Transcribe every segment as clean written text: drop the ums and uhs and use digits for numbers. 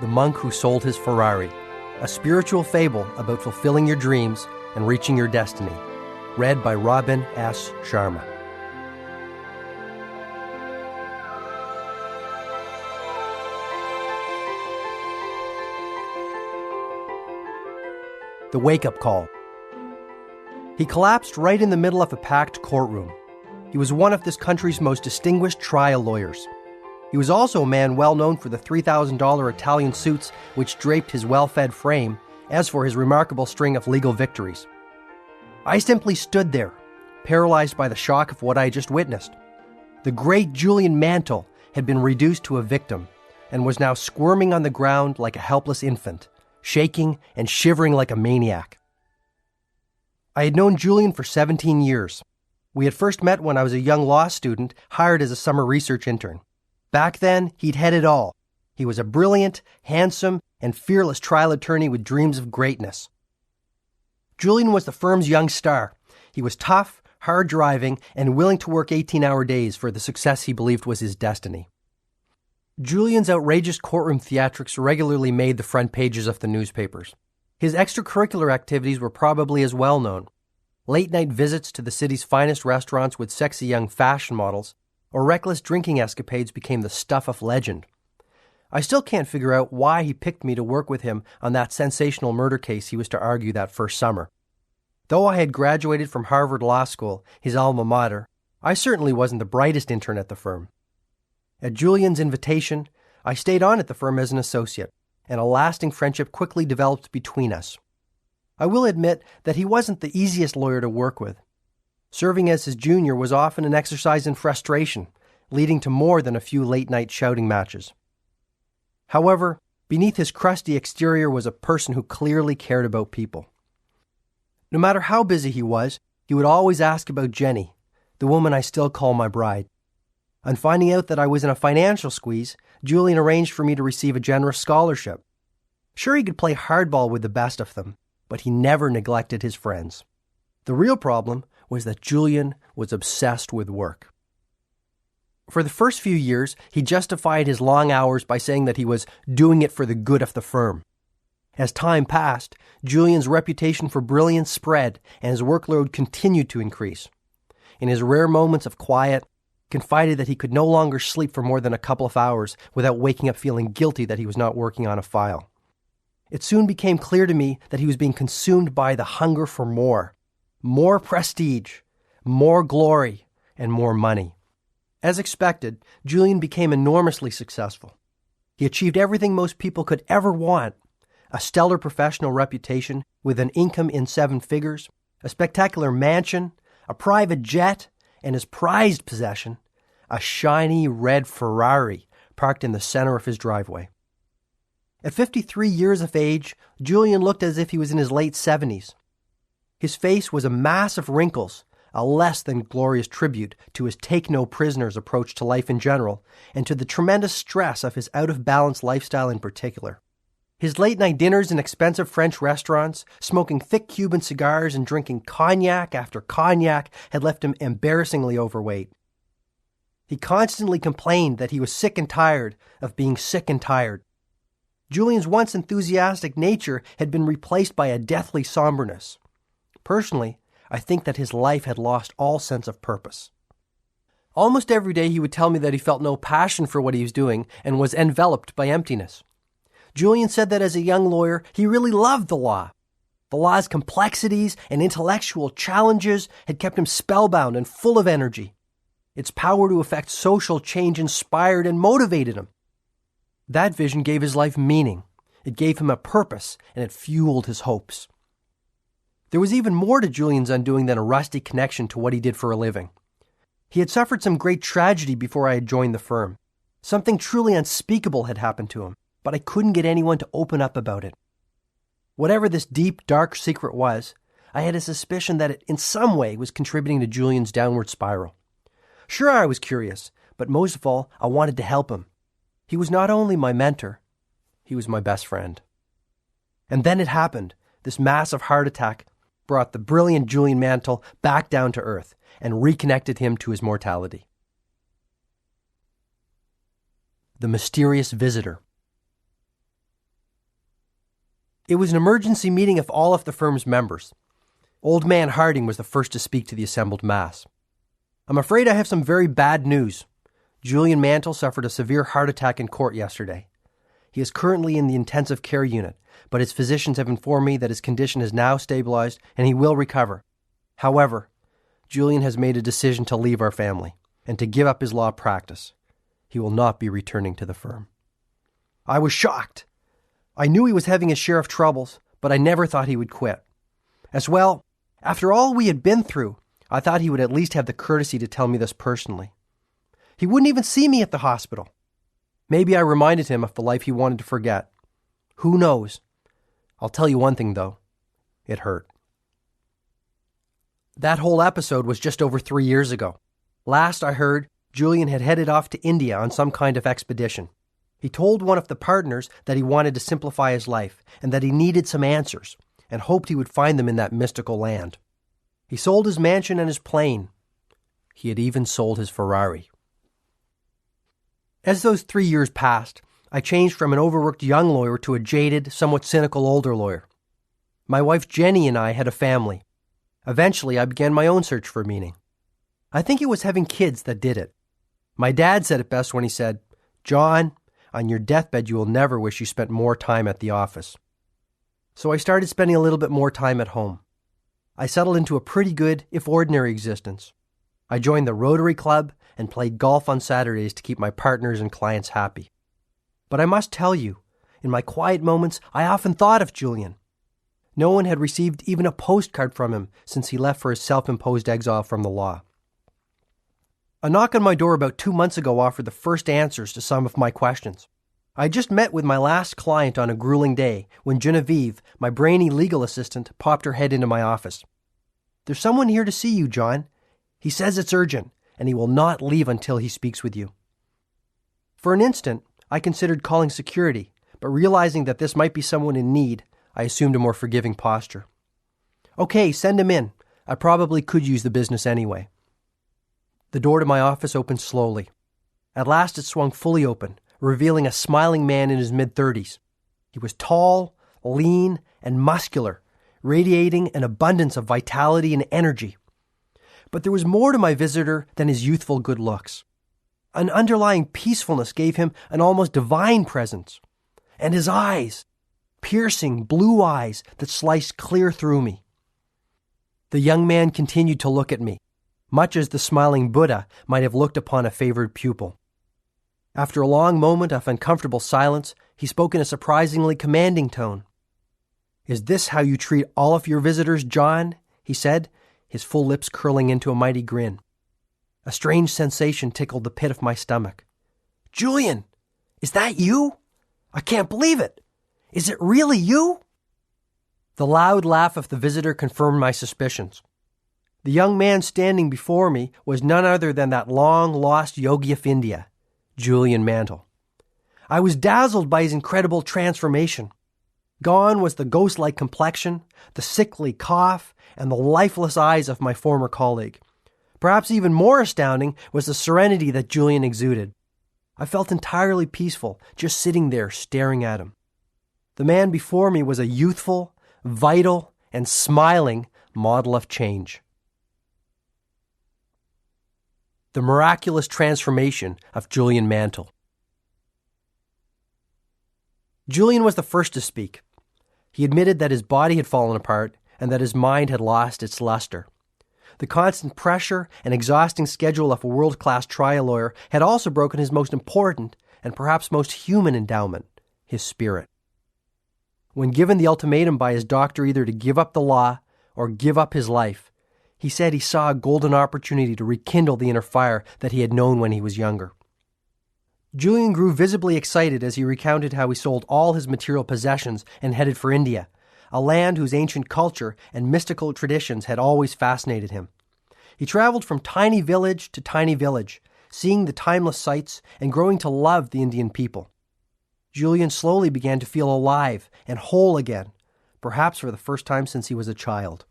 The Monk Who Sold His Ferrari, a spiritual fable about fulfilling your dreams and reaching your destiny. Read by Robin S. Sharma. The wake-up call. He collapsed right in the middle of a packed courtroom. He was one of this country's most distinguished trial lawyers. He was also a man well known for the $3,000 Italian suits which draped his well-fed frame, as for his remarkable string of legal victories. I simply stood there, paralyzed by the shock of what I had just witnessed. The great Julian Mantle had been reduced to a victim and was now squirming on the ground like a helpless infant, shaking and shivering like a maniac. I had known Julian for 17 years. We had first met when I was a young law student hired as a summer research intern. Back then, he'd had it all. He was a brilliant, handsome, and fearless trial attorney with dreams of greatness. Julian was the firm's young star. He was tough, hard-driving, and willing to work 18-hour days for the success he believed was his destiny. Julian's outrageous courtroom theatrics regularly made the front pages of the newspapers. His extracurricular activities were probably as well known. Late-night visits to the city's finest restaurants with sexy young fashion models, or reckless drinking escapades became the stuff of legend. I still can't figure out why he picked me to work with him on that sensational murder case he was to argue that first summer. Though I had graduated from Harvard Law School, his alma mater, I certainly wasn't the brightest intern at the firm. At Julian's invitation, I stayed on at the firm as an associate, and a lasting friendship quickly developed between us. I will admit that he wasn't the easiest lawyer to work with. Serving as his junior was often an exercise in frustration, leading to more than a few late-night shouting matches. However, beneath his crusty exterior was a person who clearly cared about people. No matter how busy he was, he would always ask about Jenny, the woman I still call my bride. On finding out that I was in a financial squeeze, Julian arranged for me to receive a generous scholarship. Sure, he could play hardball with the best of them, but he never neglected his friends. The real problem was that Julian was obsessed with work. For the first few years, he justified his long hours by saying that he was doing it for the good of the firm. As time passed, Julian's reputation for brilliance spread and his workload continued to increase. In his rare moments of quiet, he confided that he could no longer sleep for more than a couple of hours without waking up feeling guilty that he was not working on a file. It soon became clear to me that he was being consumed by the hunger for more prestige, more glory, and more money. As expected, Julian became enormously successful. He achieved everything most people could ever want: a stellar professional reputation with an income in 7 figures, a spectacular mansion, a private jet, and his prized possession, a shiny red Ferrari parked in the center of his driveway. At 53 years of age, Julian looked as if he was in his late 70s. His face was a mass of wrinkles, a less than glorious tribute to his take-no-prisoners approach to life in general, and to the tremendous stress of his out-of-balance lifestyle in particular. His late-night dinners in expensive French restaurants, smoking thick Cuban cigars and drinking cognac after cognac had left him embarrassingly overweight. He constantly complained that he was sick and tired of being sick and tired. Julian's once enthusiastic nature had been replaced by a deathly somberness. Personally, I think that his life had lost all sense of purpose. Almost every day he would tell me that he felt no passion for what he was doing and was enveloped by emptiness. Julian said that as a young lawyer, he really loved the law. The law's complexities and intellectual challenges had kept him spellbound and full of energy. Its power to effect social change inspired and motivated him. That vision gave his life meaning. It gave him a purpose, and it fueled his hopes. There was even more to Julian's undoing than a rusty connection to what he did for a living. He had suffered some great tragedy before I had joined the firm. Something truly unspeakable had happened to him, but I couldn't get anyone to open up about it. Whatever this deep, dark secret was, I had a suspicion that it in some way was contributing to Julian's downward spiral. Sure, I was curious, but most of all, I wanted to help him. He was not only my mentor, he was my best friend. And then it happened. This massive heart attack brought the brilliant Julian Mantle back down to earth and reconnected him to his mortality. The Mysterious Visitor. It was an emergency meeting of all of the firm's members. Old man Harding was the first to speak to the assembled mass. I'm afraid I have some very bad news. Julian Mantle suffered a severe heart attack in court yesterday. He is currently in the intensive care unit, but his physicians have informed me that his condition is now stabilized and he will recover. However, Julian has made a decision to leave our family and to give up his law practice. He will not be returning to the firm. I was shocked. I knew he was having his share of troubles, but I never thought he would quit. As well, after all we had been through, I thought he would at least have the courtesy to tell me this personally. He wouldn't even see me at the hospital. Maybe I reminded him of the life he wanted to forget. Who knows? I'll tell you one thing, though. It hurt. That whole episode was just over 3 years ago. Last I heard, Julian had headed off to India on some kind of expedition. He told one of the partners that he wanted to simplify his life and that he needed some answers and hoped he would find them in that mystical land. He sold his mansion and his plane. He had even sold his Ferrari. As those 3 years passed, I changed from an overworked young lawyer to a jaded, somewhat cynical older lawyer. My wife Jenny and I had a family. Eventually, I began my own search for meaning. I think it was having kids that did it. My dad said it best when he said, "John, on your deathbed you will never wish you spent more time at the office." So I started spending a little bit more time at home. I settled into a pretty good, if ordinary, existence. I joined the Rotary Club and played golf on Saturdays to keep my partners and clients happy. But I must tell you, in my quiet moments, I often thought of Julian. No one had received even a postcard from him since he left for his self-imposed exile from the law. A knock on my door about 2 months ago offered the first answers to some of my questions. I had just met with my last client on a grueling day when Genevieve, my brainy legal assistant, popped her head into my office. "There's someone here to see you, John. He says it's urgent, and he will not leave until he speaks with you." For an instant, I considered calling security, but realizing that this might be someone in need, I assumed a more forgiving posture. "Okay, send him in. I probably could use the business anyway." The door to my office opened slowly. At last it swung fully open, revealing a smiling man in his mid-30s. He was tall, lean, and muscular, radiating an abundance of vitality and energy. But there was more to my visitor than his youthful good looks. An underlying peacefulness gave him an almost divine presence. And his eyes, piercing blue eyes that sliced clear through me. The young man continued to look at me, much as the smiling Buddha might have looked upon a favored pupil. After a long moment of uncomfortable silence, he spoke in a surprisingly commanding tone. "Is this how you treat all of your visitors, John?" he said, his full lips curling into a mighty grin. A strange sensation tickled the pit of my stomach. "Julian, is that you? I can't believe it. Is it really you?" The loud laugh of the visitor confirmed my suspicions. The young man standing before me was none other than that long-lost yogi of India, Julian Mantle. I was dazzled by his incredible transformation. Gone was the ghost-like complexion, the sickly cough, and the lifeless eyes of my former colleague. Perhaps even more astounding was the serenity that Julian exuded. I felt entirely peaceful, just sitting there staring at him. The man before me was a youthful, vital, and smiling model of change. The miraculous transformation of Julian Mantle. Julian was the first to speak. He admitted that his body had fallen apart and that his mind had lost its luster. The constant pressure and exhausting schedule of a world-class trial lawyer had also broken his most important and perhaps most human endowment, his spirit. When given the ultimatum by his doctor either to give up the law or give up his life, he said he saw a golden opportunity to rekindle the inner fire that he had known when he was younger. Julian grew visibly excited as he recounted how he sold all his material possessions and headed for India, a land whose ancient culture and mystical traditions had always fascinated him. He traveled from tiny village to tiny village, seeing the timeless sights and growing to love the Indian people. Julian slowly began to feel alive and whole again, perhaps for the first time since he was a child.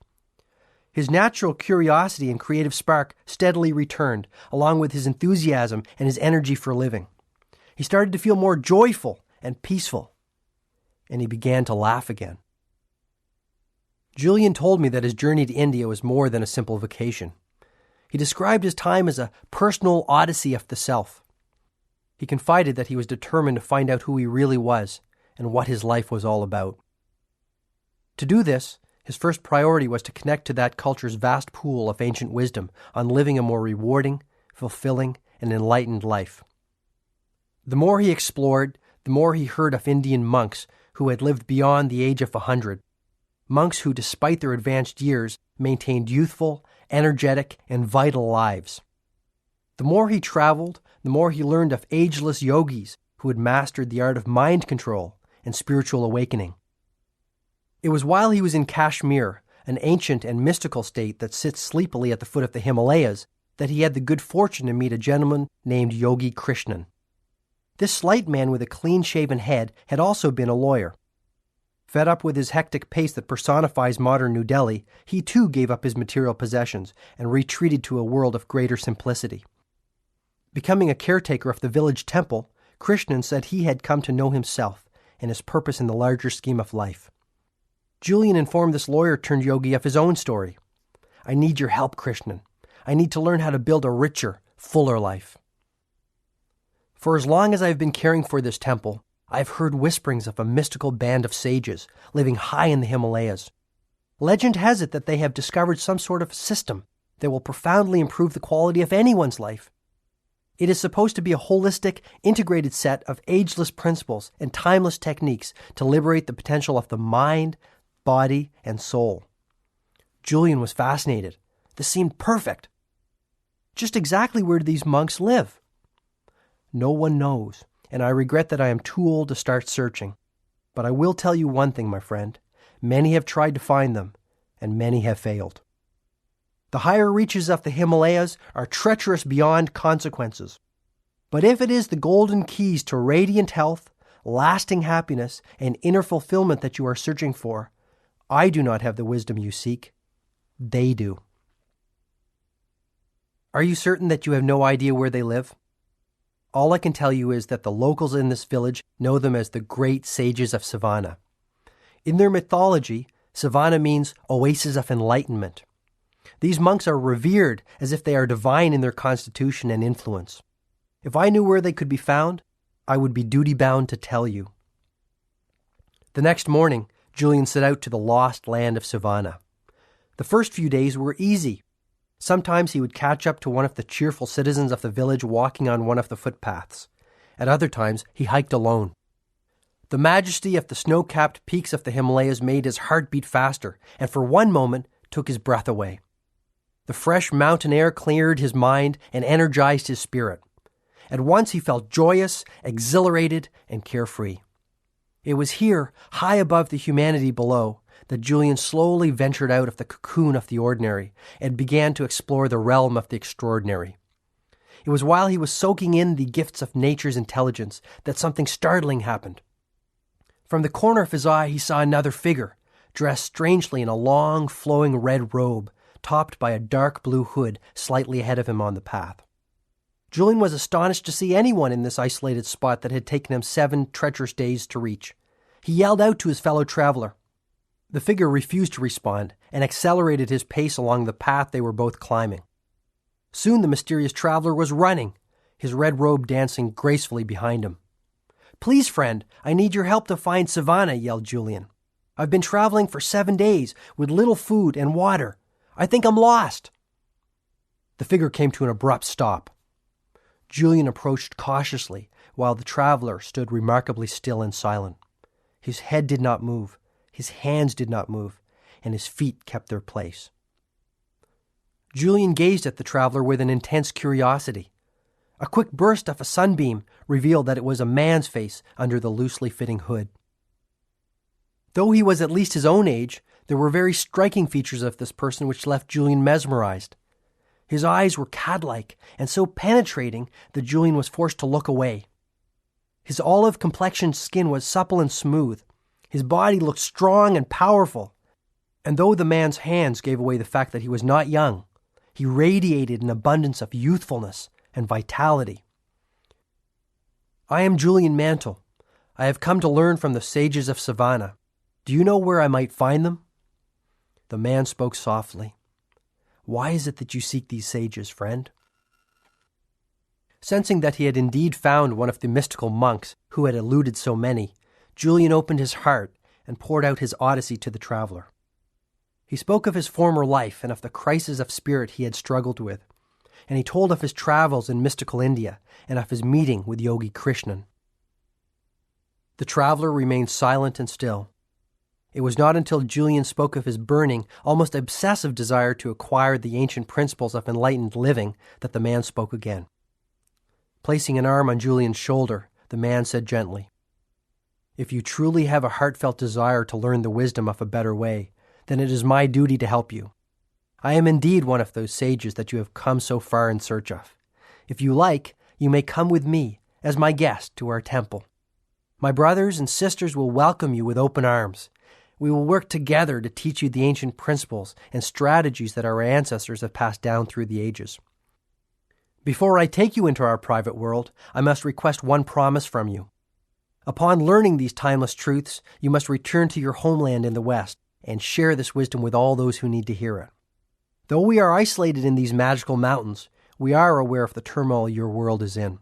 His natural curiosity and creative spark steadily returned, along with his enthusiasm and his energy for living. He started to feel more joyful and peaceful, and he began to laugh again. Julian told me that his journey to India was more than a simple vacation. He described his time as a personal odyssey of the self. He confided that he was determined to find out who he really was and what his life was all about. To do this, his first priority was to connect to that culture's vast pool of ancient wisdom on living a more rewarding, fulfilling, and enlightened life. The more he explored, the more he heard of Indian monks who had lived beyond the age of 100, monks who, despite their advanced years, maintained youthful, energetic, and vital lives. The more he traveled, the more he learned of ageless yogis who had mastered the art of mind control and spiritual awakening. It was while he was in Kashmir, an ancient and mystical state that sits sleepily at the foot of the Himalayas, that he had the good fortune to meet a gentleman named Yogi Krishnan. This slight man with a clean-shaven head had also been a lawyer. Fed up with his hectic pace that personifies modern New Delhi, he too gave up his material possessions and retreated to a world of greater simplicity. Becoming a caretaker of the village temple, Krishnan said he had come to know himself and his purpose in the larger scheme of life. Julian informed this lawyer-turned-yogi of his own story. "I need your help, Krishnan. I need to learn how to build a richer, fuller life. For as long as I have been caring for this temple, I have heard whisperings of a mystical band of sages living high in the Himalayas. Legend has it that they have discovered some sort of system that will profoundly improve the quality of anyone's life. It is supposed to be a holistic, integrated set of ageless principles and timeless techniques to liberate the potential of the mind, body, and soul." Julian was fascinated. This seemed perfect. Just exactly where do these monks live? No one knows, and I regret that I am too old to start searching. But I will tell you one thing, my friend. Many have tried to find them, and many have failed. The higher reaches of the Himalayas are treacherous beyond consequences. But if it is the golden keys to radiant health, lasting happiness, and inner fulfillment that you are searching for, I do not have the wisdom you seek. They do. Are you certain that you have no idea where they live? All I can tell you is that the locals in this village know them as the great sages of Savannah. In their mythology, Savannah means oasis of enlightenment. These monks are revered as if they are divine in their constitution and influence. If I knew where they could be found, I would be duty-bound to tell you. The next morning, Julian set out to the lost land of Savannah. The first few days were easy. Sometimes he would catch up to one of the cheerful citizens of the village walking on one of the footpaths. At other times, he hiked alone. The majesty of the snow-capped peaks of the Himalayas made his heart beat faster, and for one moment took his breath away. The fresh mountain air cleared his mind and energized his spirit. At once he felt joyous, exhilarated, and carefree. It was here, high above the humanity below, that Julian slowly ventured out of the cocoon of the ordinary and began to explore the realm of the extraordinary. It was while he was soaking in the gifts of nature's intelligence that something startling happened. From the corner of his eye he saw another figure, dressed strangely in a long, flowing red robe, topped by a dark blue hood slightly ahead of him on the path. Julian was astonished to see anyone in this isolated spot that had taken him 7 treacherous days to reach. He yelled out to his fellow traveler. The figure refused to respond and accelerated his pace along the path they were both climbing. Soon the mysterious traveler was running, his red robe dancing gracefully behind him. "Please, friend, I need your help to find Savannah," yelled Julian. "I've been traveling for 7 days with little food and water. I think I'm lost." The figure came to an abrupt stop. Julian approached cautiously while the traveler stood remarkably still and silent. His head did not move, his hands did not move, and his feet kept their place. Julian gazed at the traveler with an intense curiosity. A quick burst of a sunbeam revealed that it was a man's face under the loosely fitting hood. Though he was at least his own age, there were very striking features of this person which left Julian mesmerized. His eyes were cat-like and so penetrating that Julian was forced to look away. His olive-complexioned skin was supple and smooth. His body looked strong and powerful. And though the man's hands gave away the fact that he was not young, he radiated an abundance of youthfulness and vitality. "I am Julian Mantle. I have come to learn from the sages of Savannah. Do you know where I might find them?" The man spoke softly. "Why is it that you seek these sages, friend?" Sensing that he had indeed found one of the mystical monks who had eluded so many, Julian opened his heart and poured out his odyssey to the traveler. He spoke of his former life and of the crisis of spirit he had struggled with, and he told of his travels in mystical India and of his meeting with Yogi Krishnan. The traveler remained silent and still. It was not until Julian spoke of his burning, almost obsessive desire to acquire the ancient principles of enlightened living that the man spoke again. Placing an arm on Julian's shoulder, the man said gently, "If you truly have a heartfelt desire to learn the wisdom of a better way, then it is my duty to help you. I am indeed one of those sages that you have come so far in search of. If you like, you may come with me as my guest to our temple. My brothers and sisters will welcome you with open arms. We will work together to teach you the ancient principles and strategies that our ancestors have passed down through the ages. Before I take you into our private world, I must request one promise from you. Upon learning these timeless truths, you must return to your homeland in the West and share this wisdom with all those who need to hear it. Though we are isolated in these magical mountains, we are aware of the turmoil your world is in.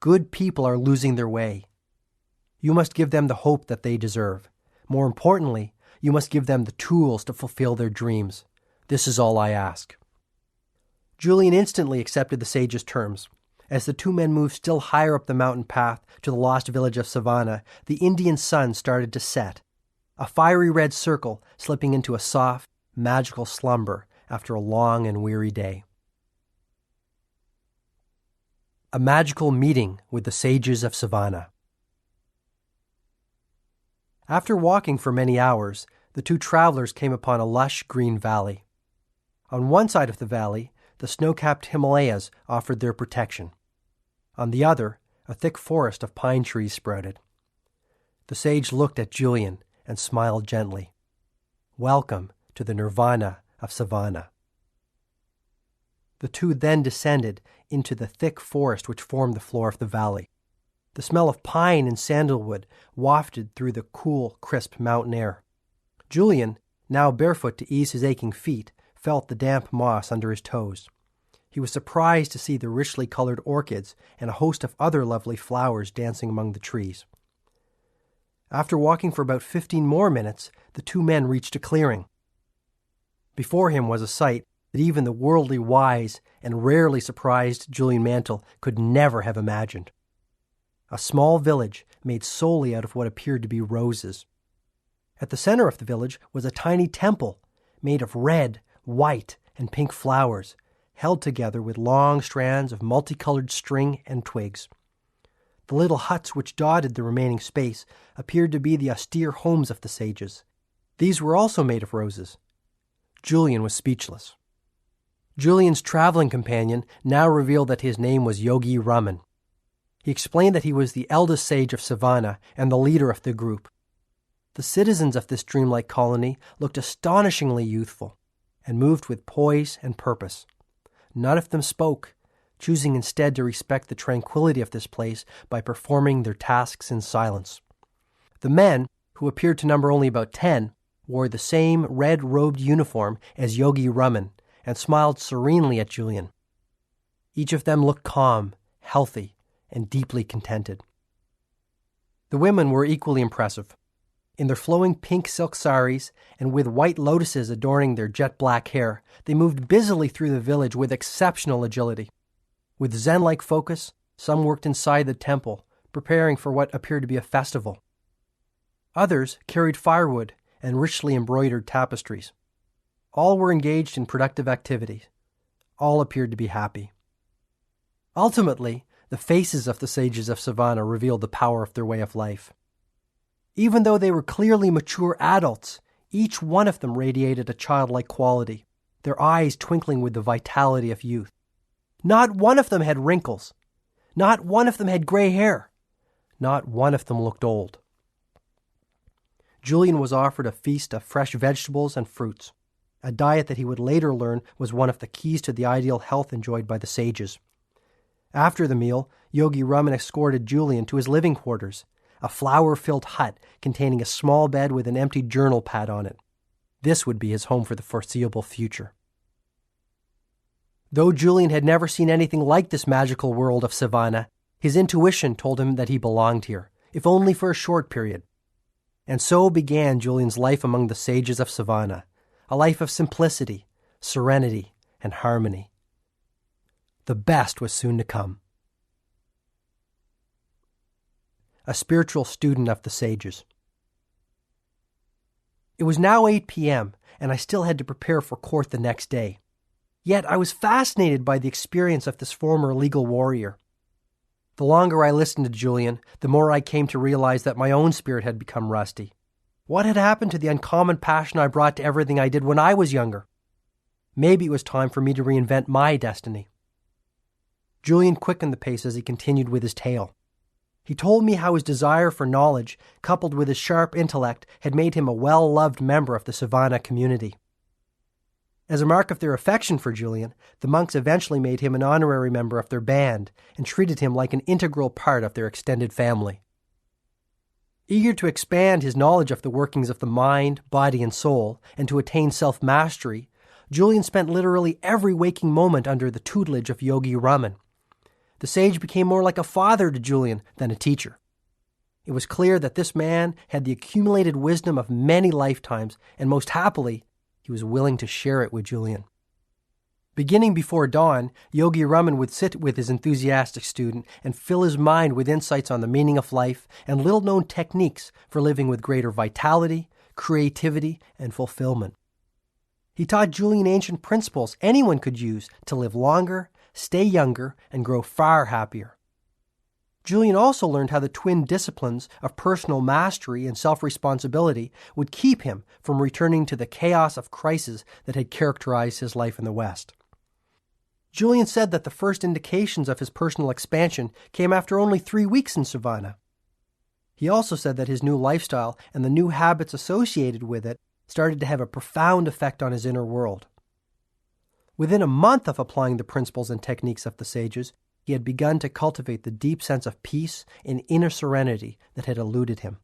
Good people are losing their way. You must give them the hope that they deserve. More importantly, you must give them the tools to fulfill their dreams. This is all I ask." Julian instantly accepted the sage's terms. As the two men moved still higher up the mountain path to the lost village of Savannah, the Indian sun started to set, a fiery red circle slipping into a soft, magical slumber after a long and weary day. A magical meeting with the sages of Savannah. After walking for many hours, the two travelers came upon a lush green valley. On one side of the valley, the snow-capped Himalayas offered their protection. On the other, a thick forest of pine trees sprouted. The sage looked at Julian and smiled gently. "Welcome to the nirvana of Savannah." The two then descended into the thick forest which formed the floor of the valley. The smell of pine and sandalwood wafted through the cool, crisp mountain air. Julian, now barefoot to ease his aching feet, felt the damp moss under his toes. He was surprised to see the richly colored orchids and a host of other lovely flowers dancing among the trees. After walking for about 15 more minutes, the two men reached a clearing. Before him was a sight that even the worldly wise and rarely surprised Julian Mantle could never have imagined. A small village made solely out of what appeared to be roses. At the center of the village was a tiny temple made of red, white, and pink flowers, held together with long strands of multicolored string and twigs. The little huts which dotted the remaining space appeared to be the austere homes of the sages. These were also made of roses. Julian was speechless. Julian's traveling companion now revealed that his name was Yogi Raman. He explained that he was the eldest sage of Savannah and the leader of the group. The citizens of this dreamlike colony looked astonishingly youthful and moved with poise and purpose. None of them spoke, choosing instead to respect the tranquility of this place by performing their tasks in silence. The men, who appeared to number only about 10, wore the same red-robed uniform as Yogi Raman and smiled serenely at Julian. Each of them looked calm, healthy, and deeply contented. The women were equally impressive. In their flowing pink silk saris and with white lotuses adorning their jet-black hair, they moved busily through the village with exceptional agility. With zen-like focus, some worked inside the temple, preparing for what appeared to be a festival. Others carried firewood and richly embroidered tapestries. All were engaged in productive activities. All appeared to be happy. Ultimately, the faces of the sages of Savannah revealed the power of their way of life. Even though they were clearly mature adults, each one of them radiated a childlike quality, their eyes twinkling with the vitality of youth. Not one of them had wrinkles. Not one of them had gray hair. Not one of them looked old. Julian was offered a feast of fresh vegetables and fruits, a diet that he would later learn was one of the keys to the ideal health enjoyed by the sages. After the meal, Yogi Raman escorted Julian to his living quarters, a flower-filled hut containing a small bed with an empty journal pad on it. This would be his home for the foreseeable future. Though Julian had never seen anything like this magical world of Savannah, his intuition told him that he belonged here, if only for a short period. And so began Julian's life among the sages of Savannah, a life of simplicity, serenity, and harmony. The best was soon to come. A spiritual student of the sages. It was now 8 p.m., and I still had to prepare for court the next day. Yet I was fascinated by the experience of this former legal warrior. The longer I listened to Julian, the more I came to realize that my own spirit had become rusty. What had happened to the uncommon passion I brought to everything I did when I was younger? Maybe it was time for me to reinvent my destiny. Julian quickened the pace as he continued with his tale. He told me how his desire for knowledge, coupled with his sharp intellect, had made him a well-loved member of the Savannah community. As a mark of their affection for Julian, the monks eventually made him an honorary member of their band and treated him like an integral part of their extended family. Eager to expand his knowledge of the workings of the mind, body, and soul, and to attain self-mastery, Julian spent literally every waking moment under the tutelage of Yogi Raman. The sage became more like a father to Julian than a teacher. It was clear that this man had the accumulated wisdom of many lifetimes, and most happily, he was willing to share it with Julian. Beginning before dawn, Yogi Raman would sit with his enthusiastic student and fill his mind with insights on the meaning of life and little-known techniques for living with greater vitality, creativity, and fulfillment. He taught Julian ancient principles anyone could use to live longer, stay younger, and grow far happier. Julian also learned how the twin disciplines of personal mastery and self-responsibility would keep him from returning to the chaos of crisis that had characterized his life in the West. Julian said that the first indications of his personal expansion came after only 3 weeks in Savannah. He also said that his new lifestyle and the new habits associated with it started to have a profound effect on his inner world. Within a month of applying the principles and techniques of the sages, he had begun to cultivate the deep sense of peace and inner serenity that had eluded him.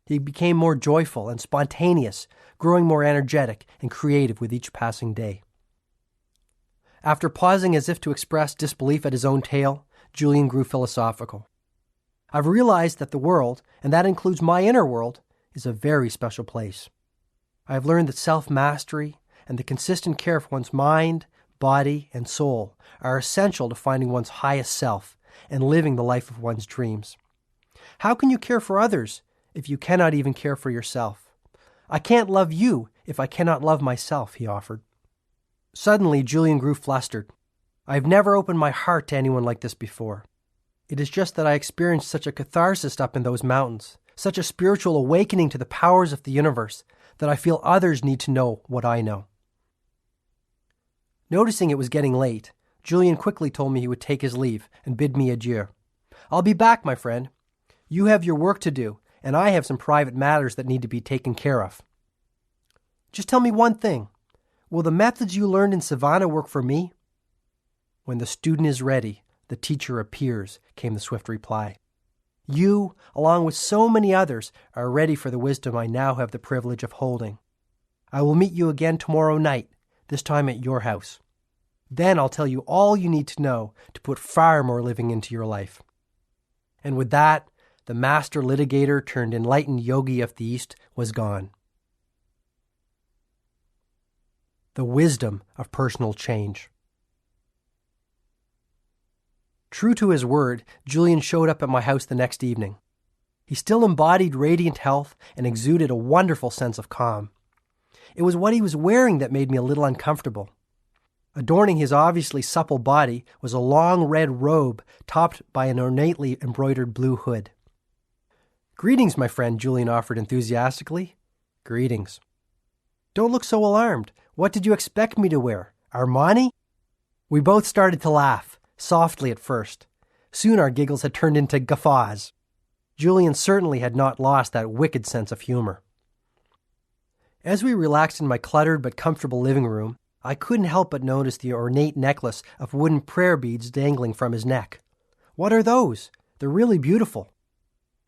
He became more joyful and spontaneous, growing more energetic and creative with each passing day. After pausing as if to express disbelief at his own tale, Julian grew philosophical. I've realized that the world, and that includes my inner world, is a very special place. I have learned that self-mastery and the consistent care for one's mind, body, and soul are essential to finding one's highest self and living the life of one's dreams. How can you care for others if you cannot even care for yourself? I can't love you if I cannot love myself, he offered. Suddenly, Julian grew flustered. I have never opened my heart to anyone like this before. It is just that I experienced such a catharsis up in those mountains, such a spiritual awakening to the powers of the universe, that I feel others need to know what I know. Noticing it was getting late, Julian quickly told me he would take his leave and bid me adieu. I'll be back, my friend. You have your work to do, and I have some private matters that need to be taken care of. Just tell me one thing. Will the methods you learned in Savannah work for me? When the student is ready, the teacher appears, came the swift reply. You, along with so many others, are ready for the wisdom I now have the privilege of holding. I will meet you again tomorrow night, this time at your house. Then I'll tell you all you need to know to put far more living into your life. And with that, the master litigator turned enlightened yogi of the East was gone. The wisdom of personal change. True to his word, Julian showed up at my house the next evening. He still embodied radiant health and exuded a wonderful sense of calm. It was what he was wearing that made me a little uncomfortable. Adorning his obviously supple body was a long red robe topped by an ornately embroidered blue hood. Greetings, my friend, Julian offered enthusiastically. Greetings. Don't look so alarmed. What did you expect me to wear? Armani? We both started to laugh, softly at first. Soon our giggles had turned into guffaws. Julian certainly had not lost that wicked sense of humor. As we relaxed in my cluttered but comfortable living room, I couldn't help but notice the ornate necklace of wooden prayer beads dangling from his neck. What are those? They're really beautiful.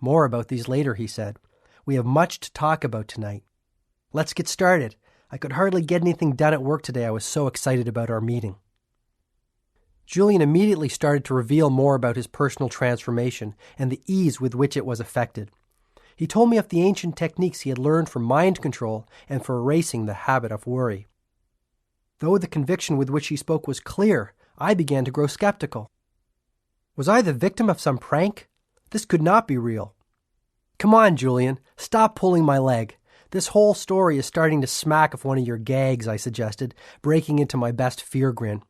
More about these later, he said. We have much to talk about tonight. Let's get started. I could hardly get anything done at work today. I was so excited about our meeting. Julian immediately started to reveal more about his personal transformation and the ease with which it was effected. He told me of the ancient techniques he had learned for mind control and for erasing the habit of worry. Though the conviction with which he spoke was clear, I began to grow skeptical. Was I the victim of some prank? This could not be real. Come on, Julian, stop pulling my leg. This whole story is starting to smack of one of your gags, I suggested, breaking into my best fear grin.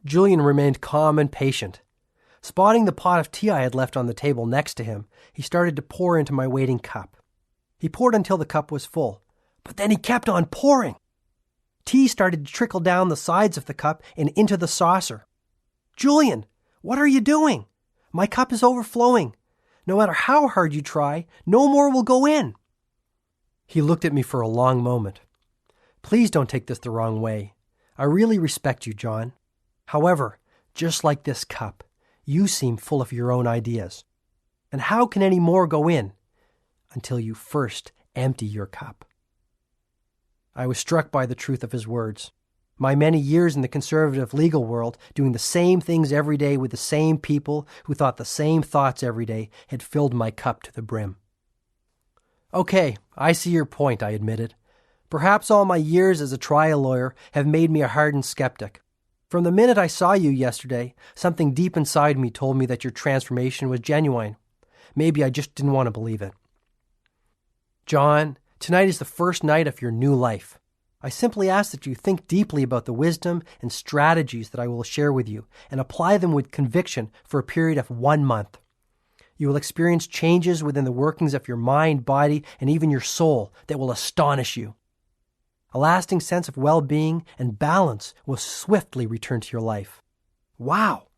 Julian remained calm and patient. Spotting the pot of tea I had left on the table next to him, he started to pour into my waiting cup. He poured until the cup was full, but then he kept on pouring. Tea started to trickle down the sides of the cup and into the saucer. Julian, what are you doing? My cup is overflowing. No matter how hard you try, no more will go in. He looked at me for a long moment. Please don't take this the wrong way. I really respect you, John. However, just like this cup, you seem full of your own ideas. And how can any more go in until you first empty your cup? I was struck by the truth of his words. My many years in the conservative legal world, doing the same things every day with the same people who thought the same thoughts every day, had filled my cup to the brim. Okay, I see your point, I admitted. Perhaps all my years as a trial lawyer have made me a hardened skeptic. From the minute I saw you yesterday, something deep inside me told me that your transformation was genuine. Maybe I just didn't want to believe it. John, tonight is the first night of your new life. I simply ask that you think deeply about the wisdom and strategies that I will share with you and apply them with conviction for a period of 1 month. You will experience changes within the workings of your mind, body, and even your soul that will astonish you. A lasting sense of well-being and balance will swiftly return to your life. Wow!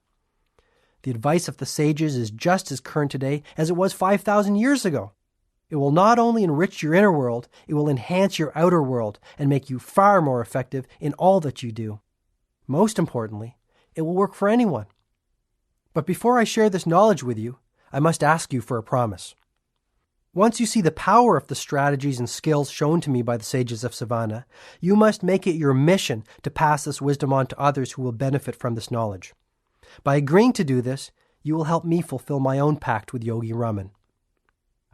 The advice of the sages is just as current today as it was 5,000 years ago. It will not only enrich your inner world, it will enhance your outer world and make you far more effective in all that you do. Most importantly, it will work for anyone. But before I share this knowledge with you, I must ask you for a promise. Once you see the power of the strategies and skills shown to me by the sages of Savannah, you must make it your mission to pass this wisdom on to others who will benefit from this knowledge. By agreeing to do this, you will help me fulfill my own pact with Yogi Raman.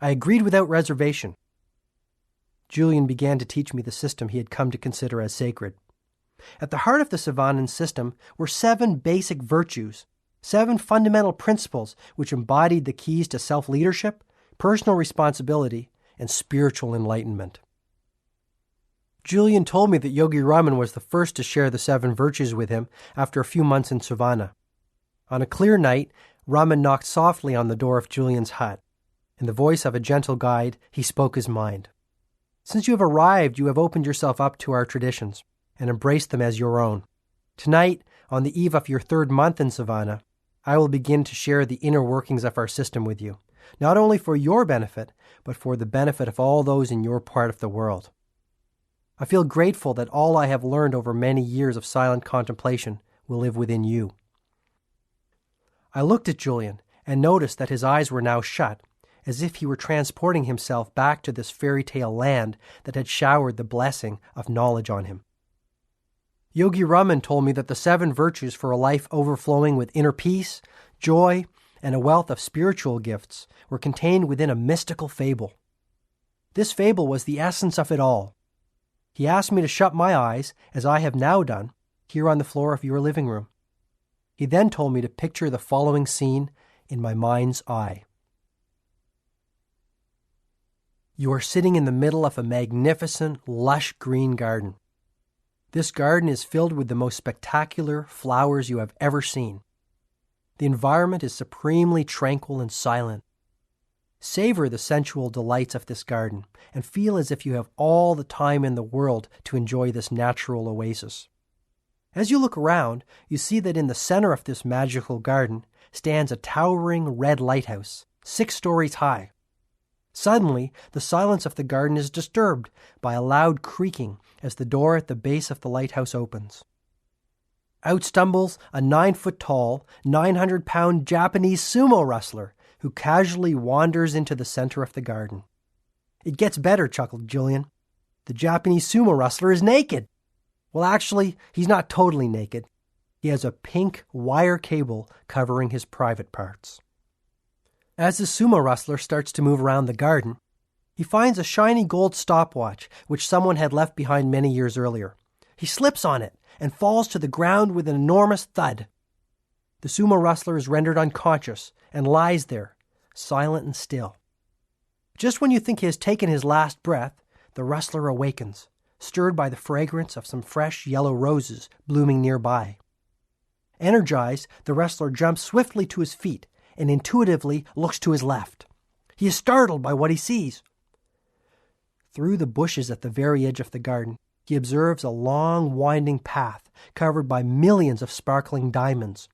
I agreed without reservation. Julian began to teach me the system he had come to consider as sacred. At the heart of the Savannan system were 7 basic virtues, 7 fundamental principles which embodied the keys to self-leadership, personal responsibility, and spiritual enlightenment. Julian told me that Yogi Raman was the first to share the 7 virtues with him after a few months in Savannah. On a clear night, Raman knocked softly on the door of Julian's hut. In the voice of a gentle guide, he spoke his mind. Since you have arrived, you have opened yourself up to our traditions and embraced them as your own. Tonight, on the eve of your 3rd month in Savannah, I will begin to share the inner workings of our system with you, not only for your benefit, but for the benefit of all those in your part of the world. I feel grateful that all I have learned over many years of silent contemplation will live within you. I looked at Julian and noticed that his eyes were now shut, as if he were transporting himself back to this fairy tale land that had showered the blessing of knowledge on him. Yogi Raman told me that the 7 virtues for a life overflowing with inner peace, joy, and a wealth of spiritual gifts were contained within a mystical fable. This fable was the essence of it all. He asked me to shut my eyes, as I have now done, here on the floor of your living room. He then told me to picture the following scene in my mind's eye. You are sitting in the middle of a magnificent, lush green garden. This garden is filled with the most spectacular flowers you have ever seen. The environment is supremely tranquil and silent. Savor the sensual delights of this garden and feel as if you have all the time in the world to enjoy this natural oasis. As you look around, you see that in the center of this magical garden stands a towering red lighthouse, 6 stories high. Suddenly, the silence of the garden is disturbed by a loud creaking as the door at the base of the lighthouse opens. Out stumbles a 9-foot-tall, 900-pound Japanese sumo wrestler who casually wanders into the center of the garden. It gets better, chuckled Julian. The Japanese sumo wrestler is naked. Well, actually, he's not totally naked. He has a pink wire cable covering his private parts. As the sumo wrestler starts to move around the garden, he finds a shiny gold stopwatch which someone had left behind many years earlier. He slips on it and falls to the ground with an enormous thud. The sumo wrestler is rendered unconscious and lies there, silent and still. Just when you think he has taken his last breath, the wrestler awakens, stirred by the fragrance of some fresh yellow roses blooming nearby. Energized, the wrestler jumps swiftly to his feet and intuitively looks to his left. He is startled by what he sees. Through the bushes at the very edge of the garden, he observes a long, winding path covered by millions of sparkling diamonds.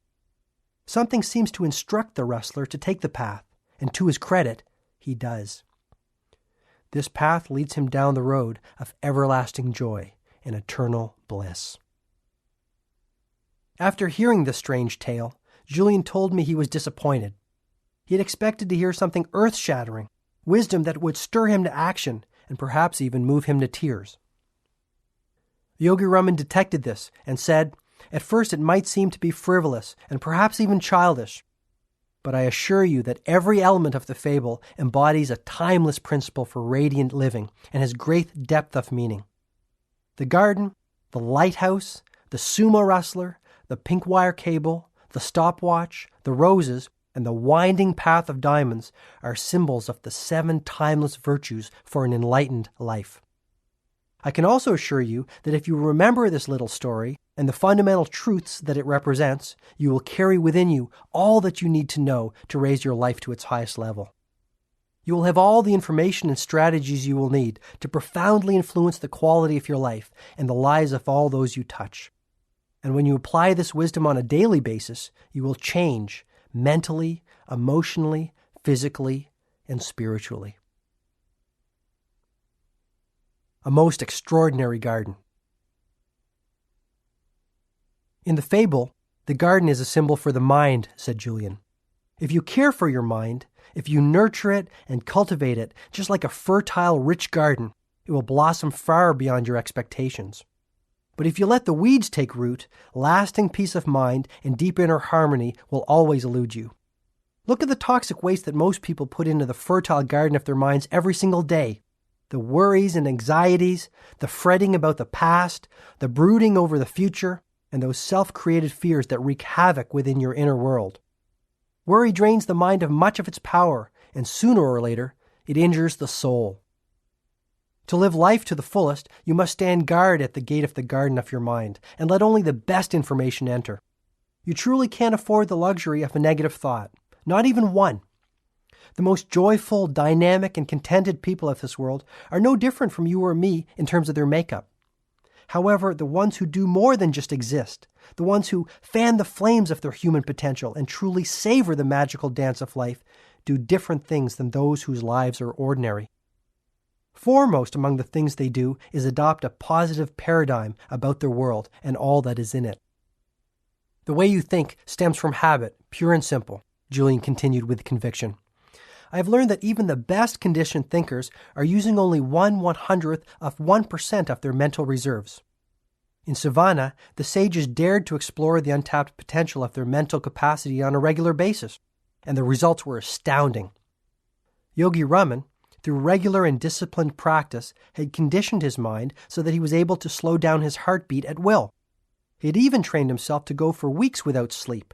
Something seems to instruct the wrestler to take the path, and to his credit, he does. This path leads him down the road of everlasting joy and eternal bliss. After hearing this strange tale, Julian told me he was disappointed. He had expected to hear something earth-shattering, wisdom that would stir him to action and perhaps even move him to tears. Yogi Raman detected this and said, "At first it might seem to be frivolous and perhaps even childish, but I assure you that every element of the fable embodies a timeless principle for radiant living and has great depth of meaning. The garden, the lighthouse, the sumo wrestler, the pink wire cable, the stopwatch, the roses, and the winding path of diamonds are symbols of the 7 timeless virtues for an enlightened life. I can also assure you that if you remember this little story and the fundamental truths that it represents, you will carry within you all that you need to know to raise your life to its highest level. You will have all the information and strategies you will need to profoundly influence the quality of your life and the lives of all those you touch. And when you apply this wisdom on a daily basis, you will change mentally, emotionally, physically, and spiritually." A most extraordinary garden. In the fable, the garden is a symbol for the mind, said Julian. If you care for your mind, if you nurture it and cultivate it, just like a fertile, rich garden, it will blossom far beyond your expectations. But if you let the weeds take root, lasting peace of mind and deep inner harmony will always elude you. Look at the toxic waste that most people put into the fertile garden of their minds every single day. The worries and anxieties, the fretting about the past, the brooding over the future, and those self-created fears that wreak havoc within your inner world. Worry drains the mind of much of its power, and sooner or later, it injures the soul. To live life to the fullest, you must stand guard at the gate of the garden of your mind, and let only the best information enter. You truly can't afford the luxury of a negative thought, not even one. The most joyful, dynamic, and contented people of this world are no different from you or me in terms of their makeup. However, the ones who do more than just exist, the ones who fan the flames of their human potential and truly savor the magical dance of life, do different things than those whose lives are ordinary. Foremost among the things they do is adopt a positive paradigm about their world and all that is in it. The way you think stems from habit, pure and simple, Julian continued with conviction. I have learned that even the best conditioned thinkers are using only 1/100th of 1% of their mental reserves. In Savannah, the sages dared to explore the untapped potential of their mental capacity on a regular basis, and the results were astounding. Yogi Raman, through regular and disciplined practice, had conditioned his mind so that he was able to slow down his heartbeat at will. He had even trained himself to go for weeks without sleep.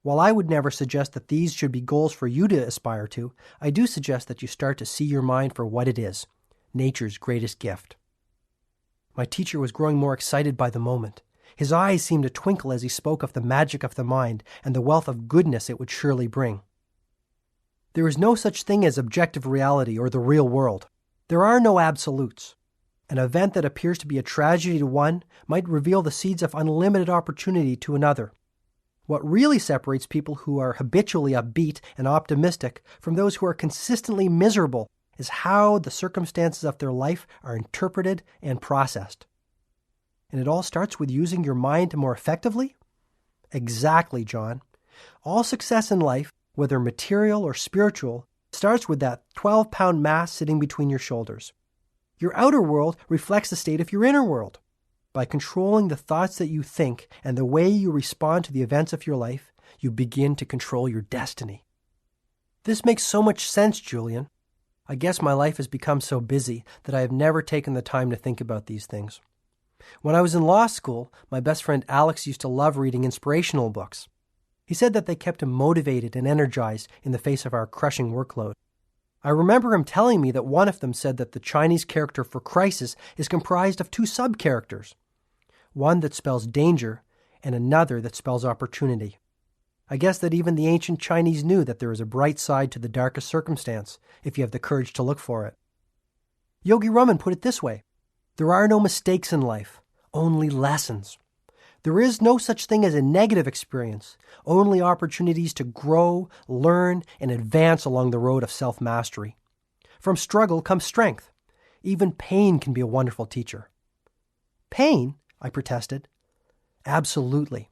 While I would never suggest that these should be goals for you to aspire to, I do suggest that you start to see your mind for what it is, nature's greatest gift. My teacher was growing more excited by the moment. His eyes seemed to twinkle as he spoke of the magic of the mind and the wealth of goodness it would surely bring. There is no such thing as objective reality or the real world. There are no absolutes. An event that appears to be a tragedy to one might reveal the seeds of unlimited opportunity to another. What really separates people who are habitually upbeat and optimistic from those who are consistently miserable is how the circumstances of their life are interpreted and processed. And it all starts with using your mind more effectively? Exactly, John. All success in life, whether material or spiritual, starts with that 12-pound mass sitting between your shoulders. Your outer world reflects the state of your inner world. By controlling the thoughts that you think and the way you respond to the events of your life, you begin to control your destiny. This makes so much sense, Julian. I guess my life has become so busy that I have never taken the time to think about these things. When I was in law school, my best friend Alex used to love reading inspirational books. He said that they kept him motivated and energized in the face of our crushing workload. I remember him telling me that one of them said that the Chinese character for crisis is comprised of two sub-characters, one that spells danger and another that spells opportunity. I guess that even the ancient Chinese knew that there is a bright side to the darkest circumstance if you have the courage to look for it. Yogi Raman put it this way: there are no mistakes in life, only lessons. There is no such thing as a negative experience, only opportunities to grow, learn, and advance along the road of self-mastery. From struggle comes strength. Even pain can be a wonderful teacher. Pain? I protested. Absolutely.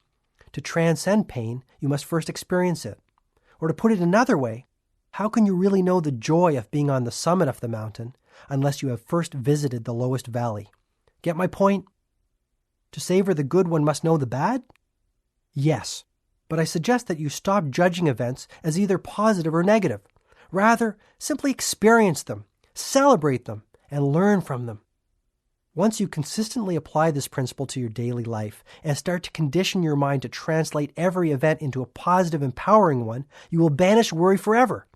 To transcend pain, you must first experience it. Or to put it another way, how can you really know the joy of being on the summit of the mountain unless you have first visited the lowest valley? Get my point? To savor the good, one must know the bad? Yes, but I suggest that you stop judging events as either positive or negative. Rather, simply experience them, celebrate them, and learn from them. Once you consistently apply this principle to your daily life and start to condition your mind to translate every event into a positive, empowering one, you will banish worry forever.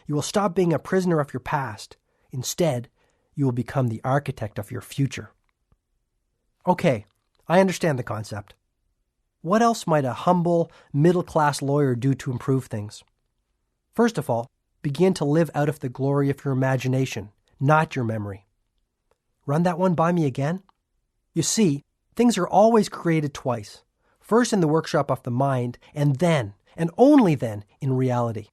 You will stop being a prisoner of your past. Instead, you will become the architect of your future. Okay, I understand the concept. What else might a humble, middle-class lawyer do to improve things? First of all, begin to live out of the glory of your imagination, not your memory. Run that one by me again? You see, things are always created twice. First in the workshop of the mind, and then, and only then, in reality.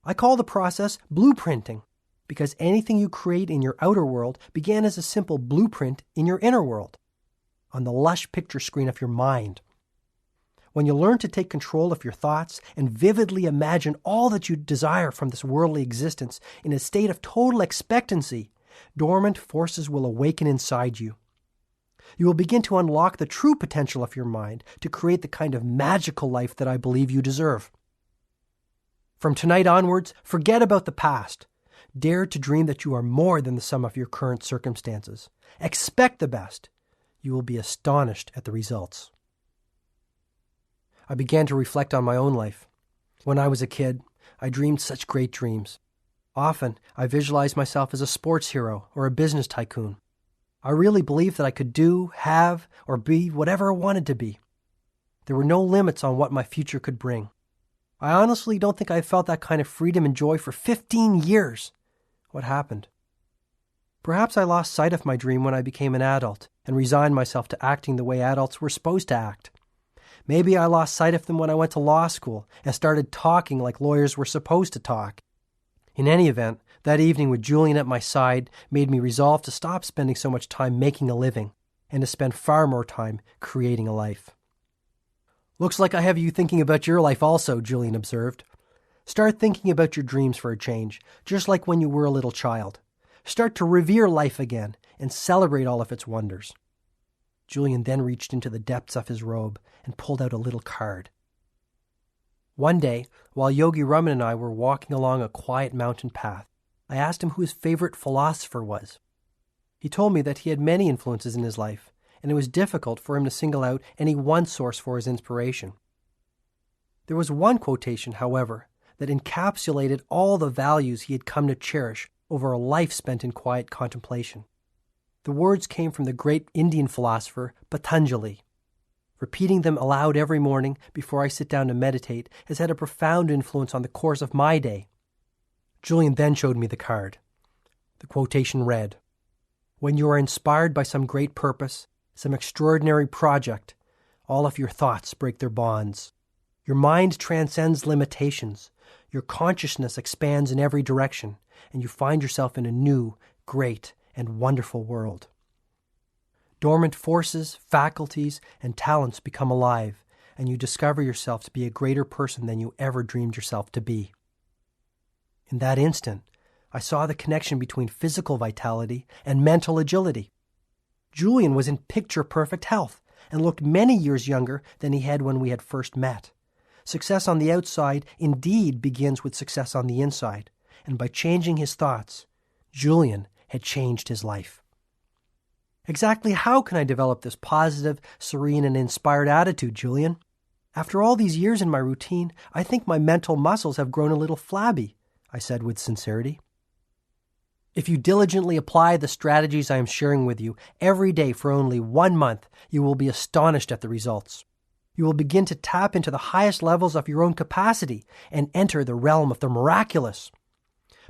I call the process blueprinting, because anything you create in your outer world began as a simple blueprint in your inner world, on the lush picture screen of your mind. When you learn to take control of your thoughts and vividly imagine all that you desire from this worldly existence in a state of total expectancy, dormant forces will awaken inside you. You will begin to unlock the true potential of your mind to create the kind of magical life that I believe you deserve. From tonight onwards, forget about the past. Dare to dream that you are more than the sum of your current circumstances. Expect the best. You will be astonished at the results. I began to reflect on my own life. When I was a kid, I dreamed such great dreams. Often, I visualized myself as a sports hero or a business tycoon. I really believed that I could do, have, or be whatever I wanted to be. There were no limits on what my future could bring. I honestly don't think I felt that kind of freedom and joy for 15 years. What happened? Perhaps I lost sight of my dream when I became an adult and resigned myself to acting the way adults were supposed to act. Maybe I lost sight of them when I went to law school and started talking like lawyers were supposed to talk. In any event, that evening with Julian at my side made me resolve to stop spending so much time making a living and to spend far more time creating a life. Looks like I have you thinking about your life also, Julian observed. Start thinking about your dreams for a change, just like when you were a little child. Start to revere life again and celebrate all of its wonders. Julian then reached into the depths of his robe and pulled out a little card. One day, while Yogi Raman and I were walking along a quiet mountain path, I asked him who his favorite philosopher was. He told me that he had many influences in his life, and it was difficult for him to single out any one source for his inspiration. There was one quotation, however, that encapsulated all the values he had come to cherish over a life spent in quiet contemplation. The words came from the great Indian philosopher Patanjali. Repeating them aloud every morning before I sit down to meditate has had a profound influence on the course of my day. Julian then showed me the card. The quotation read, "When you are inspired by some great purpose, some extraordinary project, all of your thoughts break their bonds. Your mind transcends limitations. Your consciousness expands in every direction, and you find yourself in a new, great, and wonderful world. Dormant forces, faculties, and talents become alive, and you discover yourself to be a greater person than you ever dreamed yourself to be." In that instant, I saw the connection between physical vitality and mental agility. Julian was in picture-perfect health and looked many years younger than he had when we had first met. Success on the outside indeed begins with success on the inside, and by changing his thoughts, Julian had changed his life. Exactly how can I develop this positive, serene, and inspired attitude, Julian? After all these years in my routine, I think my mental muscles have grown a little flabby, I said with sincerity. If you diligently apply the strategies I am sharing with you every day for only 1 month, you will be astonished at the results. You will begin to tap into the highest levels of your own capacity and enter the realm of the miraculous.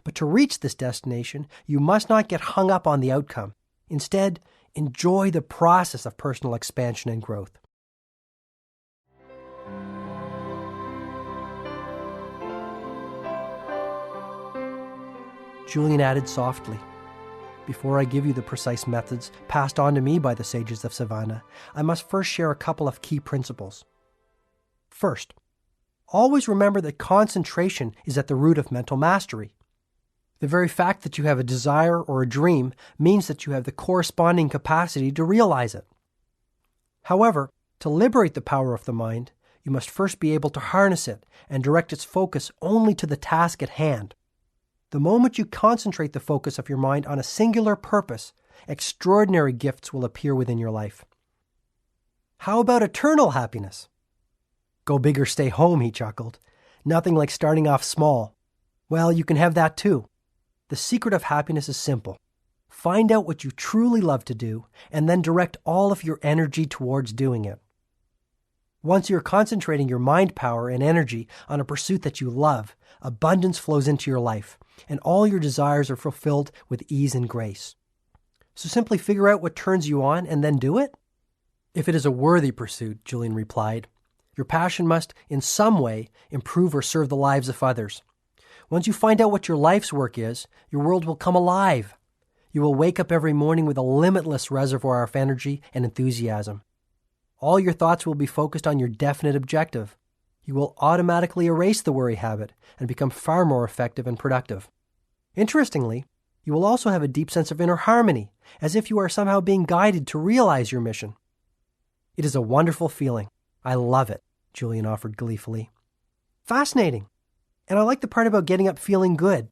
But to reach this destination, you must not get hung up on the outcome. Instead, enjoy the process of personal expansion and growth. Julian added softly, "Before I give you the precise methods passed on to me by the sages of Savannah, I must first share a couple of key principles. First, always remember that concentration is at the root of mental mastery. The very fact that you have a desire or a dream means that you have the corresponding capacity to realize it. However, to liberate the power of the mind, you must first be able to harness it and direct its focus only to the task at hand. The moment you concentrate the focus of your mind on a singular purpose, extraordinary gifts will appear within your life." "How about eternal happiness?" "Go big or stay home," he chuckled. "Nothing like starting off small. Well, you can have that too. The secret of happiness is simple. Find out what you truly love to do, and then direct all of your energy towards doing it. Once you're concentrating your mind power and energy on a pursuit that you love, abundance flows into your life, and all your desires are fulfilled with ease and grace. So simply figure out what turns you on and then do it." "If it is a worthy pursuit," Julian replied, "your passion must, in some way, improve or serve the lives of others. Once you find out what your life's work is, your world will come alive. You will wake up every morning with a limitless reservoir of energy and enthusiasm. All your thoughts will be focused on your definite objective. You will automatically erase the worry habit and become far more effective and productive. Interestingly, you will also have a deep sense of inner harmony, as if you are somehow being guided to realize your mission." "It is a wonderful feeling. I love it," Julian offered gleefully. "Fascinating. And I like the part about getting up feeling good.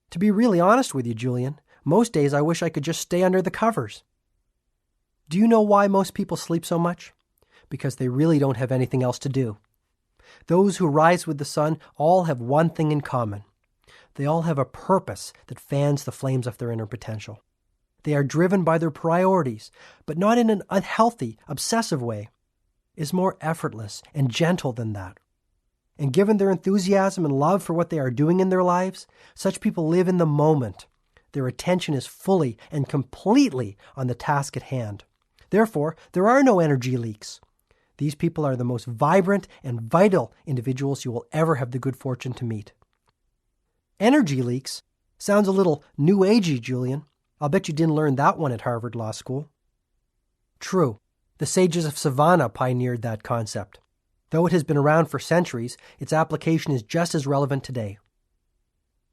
To be really honest with you, Julian, most days I wish I could just stay under the covers." "Do you know why most people sleep so much? Because they really don't have anything else to do. Those who rise with the sun all have one thing in common. They all have a purpose that fans the flames of their inner potential. They are driven by their priorities, but not in an unhealthy, obsessive way. It's more effortless and gentle than that. And given their enthusiasm and love for what they are doing in their lives, such people live in the moment. Their attention is fully and completely on the task at hand. Therefore, there are no energy leaks. These people are the most vibrant and vital individuals you will ever have the good fortune to meet." "Energy leaks? Sounds a little new agey, Julian. I'll bet you didn't learn that one at Harvard Law School." "True. The sages of Savannah pioneered that concept. Though it has been around for centuries, its application is just as relevant today.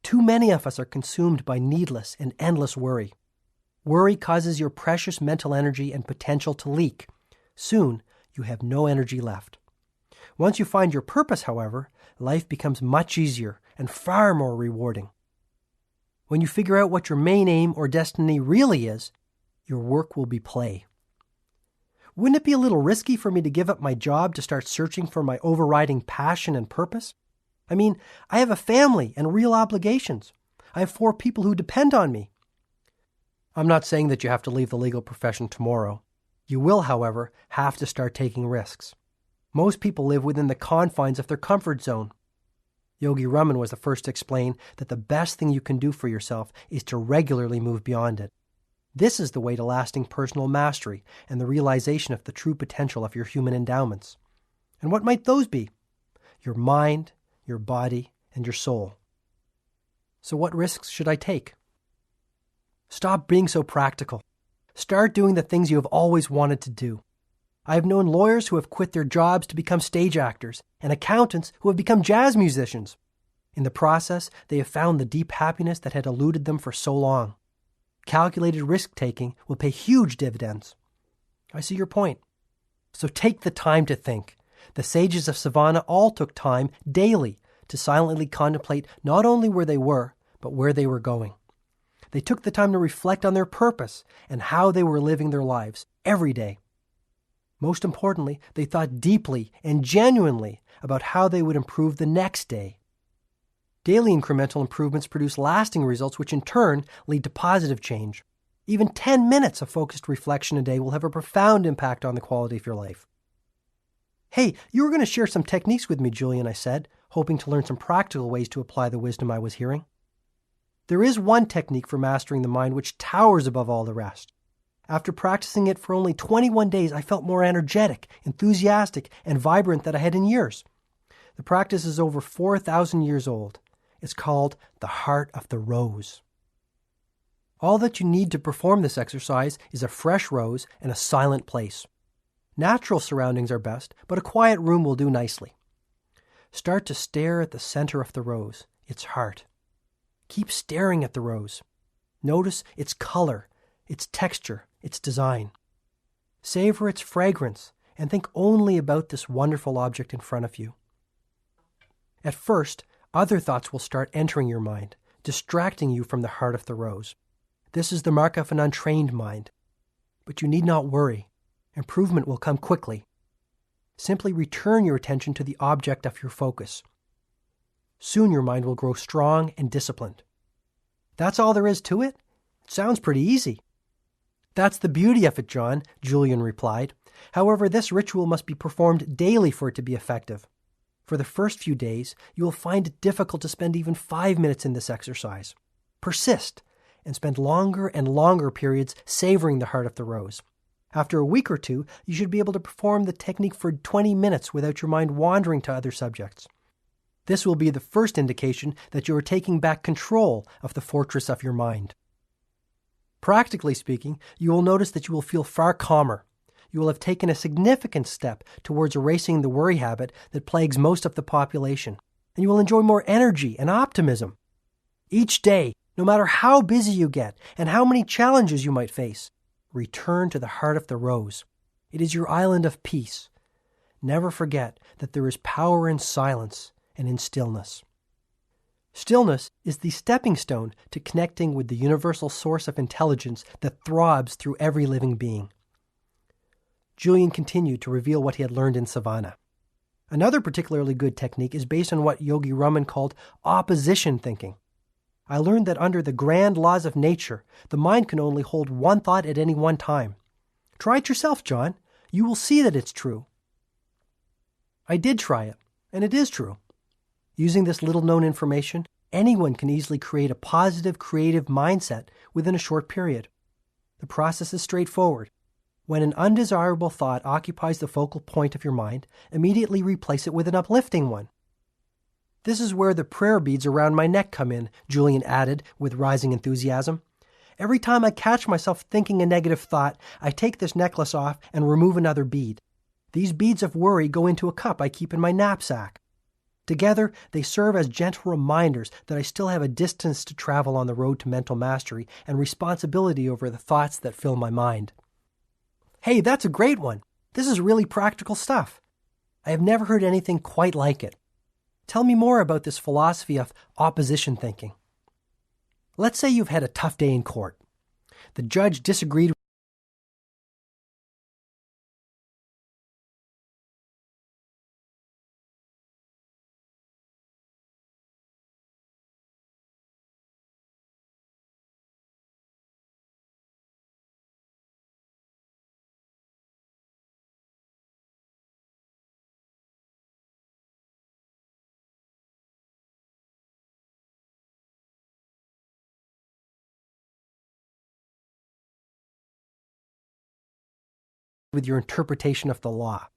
Too many of us are consumed by needless and endless worry. Worry causes your precious mental energy and potential to leak. Soon, you have no energy left. Once you find your purpose, however, life becomes much easier and far more rewarding. When you figure out what your main aim or destiny really is, your work will be play. Wouldn't it be a little risky for me to give up my job to start searching for my overriding passion and purpose? I mean, I have a family and real obligations. I have 4 people who depend on me." "I'm not saying that you have to leave the legal profession tomorrow. You will, however, have to start taking risks. Most people live within the confines of their comfort zone. Yogi Raman was the first to explain that the best thing you can do for yourself is to regularly move beyond it. This is the way to lasting personal mastery and the realization of the true potential of your human endowments. And what might those be? Your mind, your body, and your soul. So what risks should I take? Stop being so practical. Start doing the things you have always wanted to do. I have known lawyers who have quit their jobs to become stage actors and accountants who have become jazz musicians. In the process, they have found the deep happiness that had eluded them for so long. Calculated risk-taking will pay huge dividends. I see your point. So take the time to think. The sages of Savannah all took time daily to silently contemplate not only where they were, but where they were going. They took the time to reflect on their purpose and how they were living their lives every day. Most importantly, they thought deeply and genuinely about how they would improve the next day. Daily incremental improvements produce lasting results, which in turn lead to positive change. Even 10 minutes of focused reflection a day will have a profound impact on the quality of your life. Hey, you were going to share some techniques with me, Julian, I said, hoping to learn some practical ways to apply the wisdom I was hearing. There is one technique for mastering the mind which towers above all the rest. After practicing it for only 21 days, I felt more energetic, enthusiastic, and vibrant than I had in years. The practice is over 4,000 years old. It's called the heart of the rose. All that you need to perform this exercise is a fresh rose and a silent place. Natural surroundings are best, but a quiet room will do nicely. Start to stare at the center of the rose, its heart. Keep staring at the rose. Notice its color, its texture, its design. Savor its fragrance and think only about this wonderful object in front of you. At first, other thoughts will start entering your mind, distracting you from the heart of the rose. This is the mark of an untrained mind. But you need not worry. Improvement will come quickly. Simply return your attention to the object of your focus. Soon your mind will grow strong and disciplined. That's all there is to it? It sounds pretty easy. That's the beauty of it, John, Julian replied. However, this ritual must be performed daily for it to be effective. For the first few days, you will find it difficult to spend even 5 minutes in this exercise. Persist and spend longer and longer periods savoring the heart of the rose. After a week or two, you should be able to perform the technique for 20 minutes without your mind wandering to other subjects. This will be the first indication that you are taking back control of the fortress of your mind. Practically speaking, you will notice that you will feel far calmer. You will have taken a significant step towards erasing the worry habit that plagues most of the population, and you will enjoy more energy and optimism. Each day, no matter how busy you get and how many challenges you might face, return to the heart of the rose. It is your island of peace. Never forget that there is power in silence and in stillness. Stillness is the stepping stone to connecting with the universal source of intelligence that throbs through every living being. Julian continued to reveal what he had learned in Savannah. Another particularly good technique is based on what Yogi Raman called opposition thinking. I learned that under the grand laws of nature, the mind can only hold one thought at any one time. Try it yourself, John. You will see that it's true. I did try it, and it is true. Using this little-known information, anyone can easily create a positive, creative mindset within a short period. The process is straightforward. When an undesirable thought occupies the focal point of your mind, immediately replace it with an uplifting one. This is where the prayer beads around my neck come in, Julian added with rising enthusiasm. Every time I catch myself thinking a negative thought, I take this necklace off and remove another bead. These beads of worry go into a cup I keep in my knapsack. Together, they serve as gentle reminders that I still have a distance to travel on the road to mental mastery and responsibility over the thoughts that fill my mind. Hey, that's a great one. This is really practical stuff. I have never heard anything quite like it. Tell me more about this philosophy of opposition thinking. Let's say you've had a tough day in court. The judge disagreed with your interpretation of the law.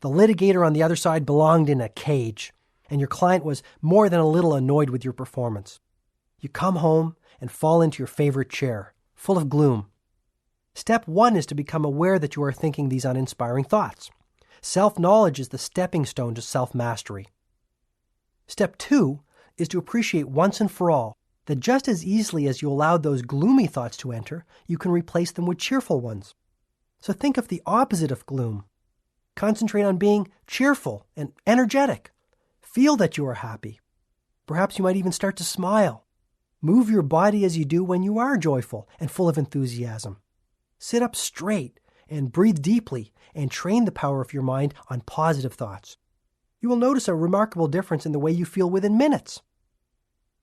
The litigator on the other side belonged in a cage, and your client was more than a little annoyed with your performance. You come home and fall into your favorite chair, full of gloom. Step 1 is to become aware that you are thinking these uninspiring thoughts. Self-knowledge is the stepping stone to self-mastery. Step 2 is to appreciate once and for all that just as easily as you allowed those gloomy thoughts to enter, you can replace them with cheerful ones. So think of the opposite of gloom. Concentrate on being cheerful and energetic. Feel that you are happy. Perhaps you might even start to smile. Move your body as you do when you are joyful and full of enthusiasm. Sit up straight and breathe deeply and train the power of your mind on positive thoughts. You will notice a remarkable difference in the way you feel within minutes.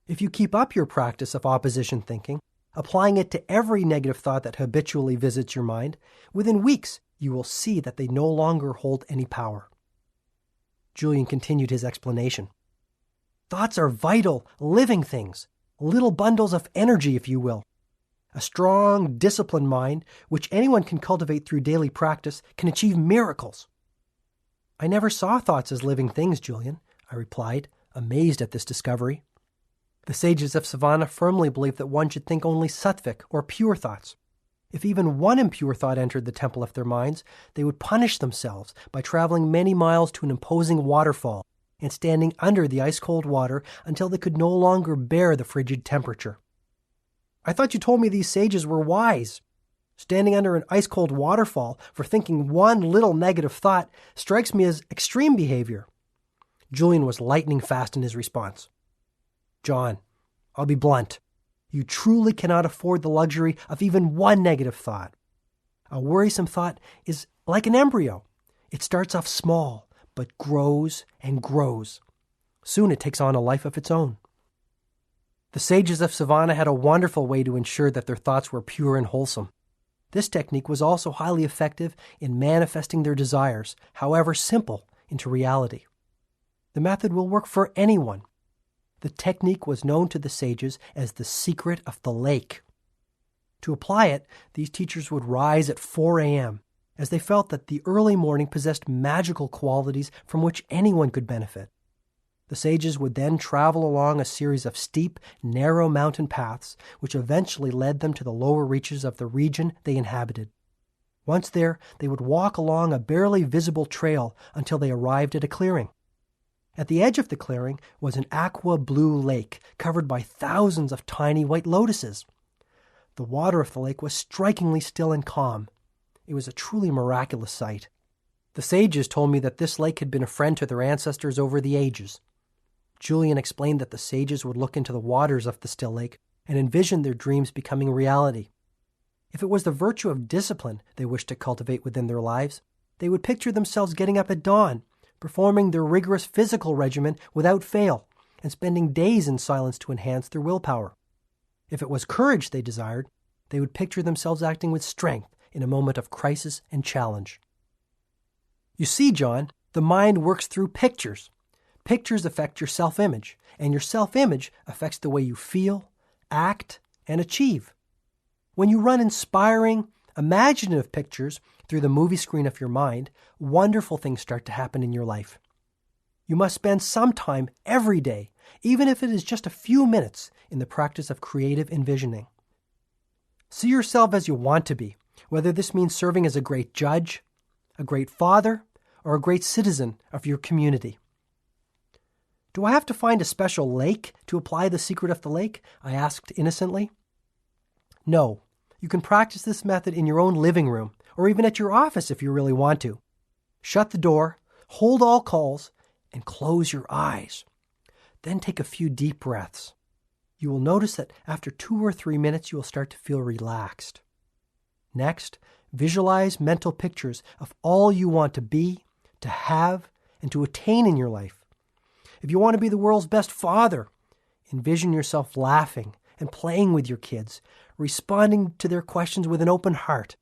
If you keep up your practice of opposition thinking, applying it to every negative thought that habitually visits your mind, within weeks you will see that they no longer hold any power. Julian continued his explanation. Thoughts are vital, living things, little bundles of energy, if you will. A strong, disciplined mind, which anyone can cultivate through daily practice, can achieve miracles. I never saw thoughts as living things, Julian, I replied, amazed at this discovery. The sages of Savannah firmly believed that one should think only sattvic, or pure thoughts. If even one impure thought entered the temple of their minds, they would punish themselves by traveling many miles to an imposing waterfall and standing under the ice-cold water until they could no longer bear the frigid temperature. I thought you told me these sages were wise. Standing under an ice-cold waterfall for thinking one little negative thought strikes me as extreme behavior. Julian was lightning fast in his response. John, I'll be blunt. You truly cannot afford the luxury of even one negative thought. A worrisome thought is like an embryo. It starts off small, but grows and grows. Soon it takes on a life of its own. The sages of Savannah had a wonderful way to ensure that their thoughts were pure and wholesome. This technique was also highly effective in manifesting their desires, however simple, into reality. The method will work for anyone. The technique was known to the sages as the secret of the lake. To apply it, these teachers would rise at 4 a.m., as they felt that the early morning possessed magical qualities from which anyone could benefit. The sages would then travel along a series of steep, narrow mountain paths, which eventually led them to the lower reaches of the region they inhabited. Once there, they would walk along a barely visible trail until they arrived at a clearing. At the edge of the clearing was an aqua-blue lake covered by thousands of tiny white lotuses. The water of the lake was strikingly still and calm. It was a truly miraculous sight. The sages told me that this lake had been a friend to their ancestors over the ages. Julian explained that the sages would look into the waters of the still lake and envision their dreams becoming reality. If it was the virtue of discipline they wished to cultivate within their lives, they would picture themselves getting up at dawn, performing their rigorous physical regimen without fail, and spending days in silence to enhance their willpower. If it was courage they desired, they would picture themselves acting with strength in a moment of crisis and challenge. You see, John, the mind works through pictures. Pictures affect your self-image, and your self-image affects the way you feel, act, and achieve. When you run inspiring, imaginative pictures through the movie screen of your mind, wonderful things start to happen in your life. You must spend some time every day, even if it is just a few minutes, in the practice of creative envisioning. See yourself as you want to be, whether this means serving as a great judge, a great father, or a great citizen of your community. Do I have to find a special lake to apply the secret of the lake? I asked innocently. No, you can practice this method in your own living room, or even at your office if you really want to. Shut the door, hold all calls, and close your eyes. Then take a few deep breaths. You will notice that after 2 or 3 minutes, you will start to feel relaxed. Next, visualize mental pictures of all you want to be, to have, and to attain in your life. If you want to be the world's best father, envision yourself laughing and playing with your kids, responding to their questions with an open heart.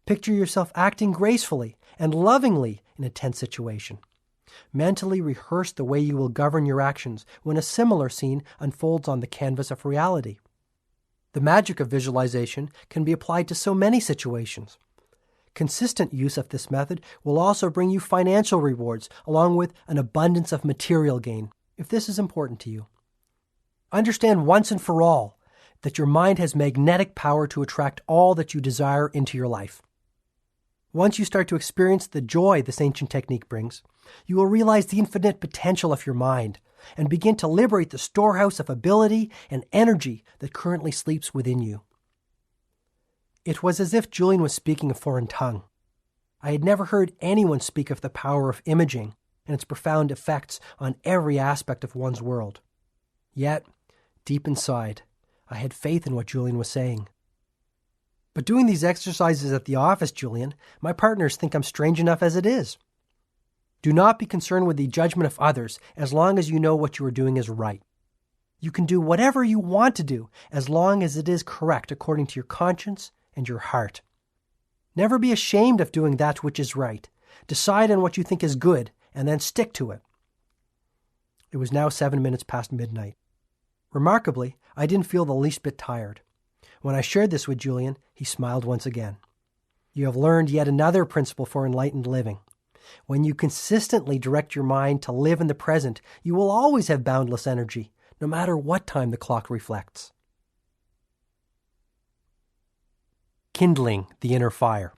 Picture yourself acting gracefully and lovingly in a tense situation. Mentally rehearse the way you will govern your actions when a similar scene unfolds on the canvas of reality. The magic of visualization can be applied to so many situations. Consistent use of this method will also bring you financial rewards along with an abundance of material gain, if this is important to you. Understand once and for all that your mind has magnetic power to attract all that you desire into your life. Once you start to experience the joy this ancient technique brings, you will realize the infinite potential of your mind, and begin to liberate the storehouse of ability and energy that currently sleeps within you. It was as if Julian was speaking a foreign tongue. I had never heard anyone speak of the power of imaging and its profound effects on every aspect of one's world. Yet, deep inside, I had faith in what Julian was saying. But doing these exercises at the office, Julian, my partners think I'm strange enough as it is. Do not be concerned with the judgment of others as long as you know what you are doing is right. You can do whatever you want to do as long as it is correct according to your conscience and your heart. Never be ashamed of doing that which is right. Decide on what you think is good and then stick to it. It was now 7 minutes past midnight. Remarkably, I didn't feel the least bit tired. When I shared this with Julian, he smiled once again. You have learned yet another principle for enlightened living. When you consistently direct your mind to live in the present, you will always have boundless energy, no matter what time the clock reflects. Kindling the inner fire.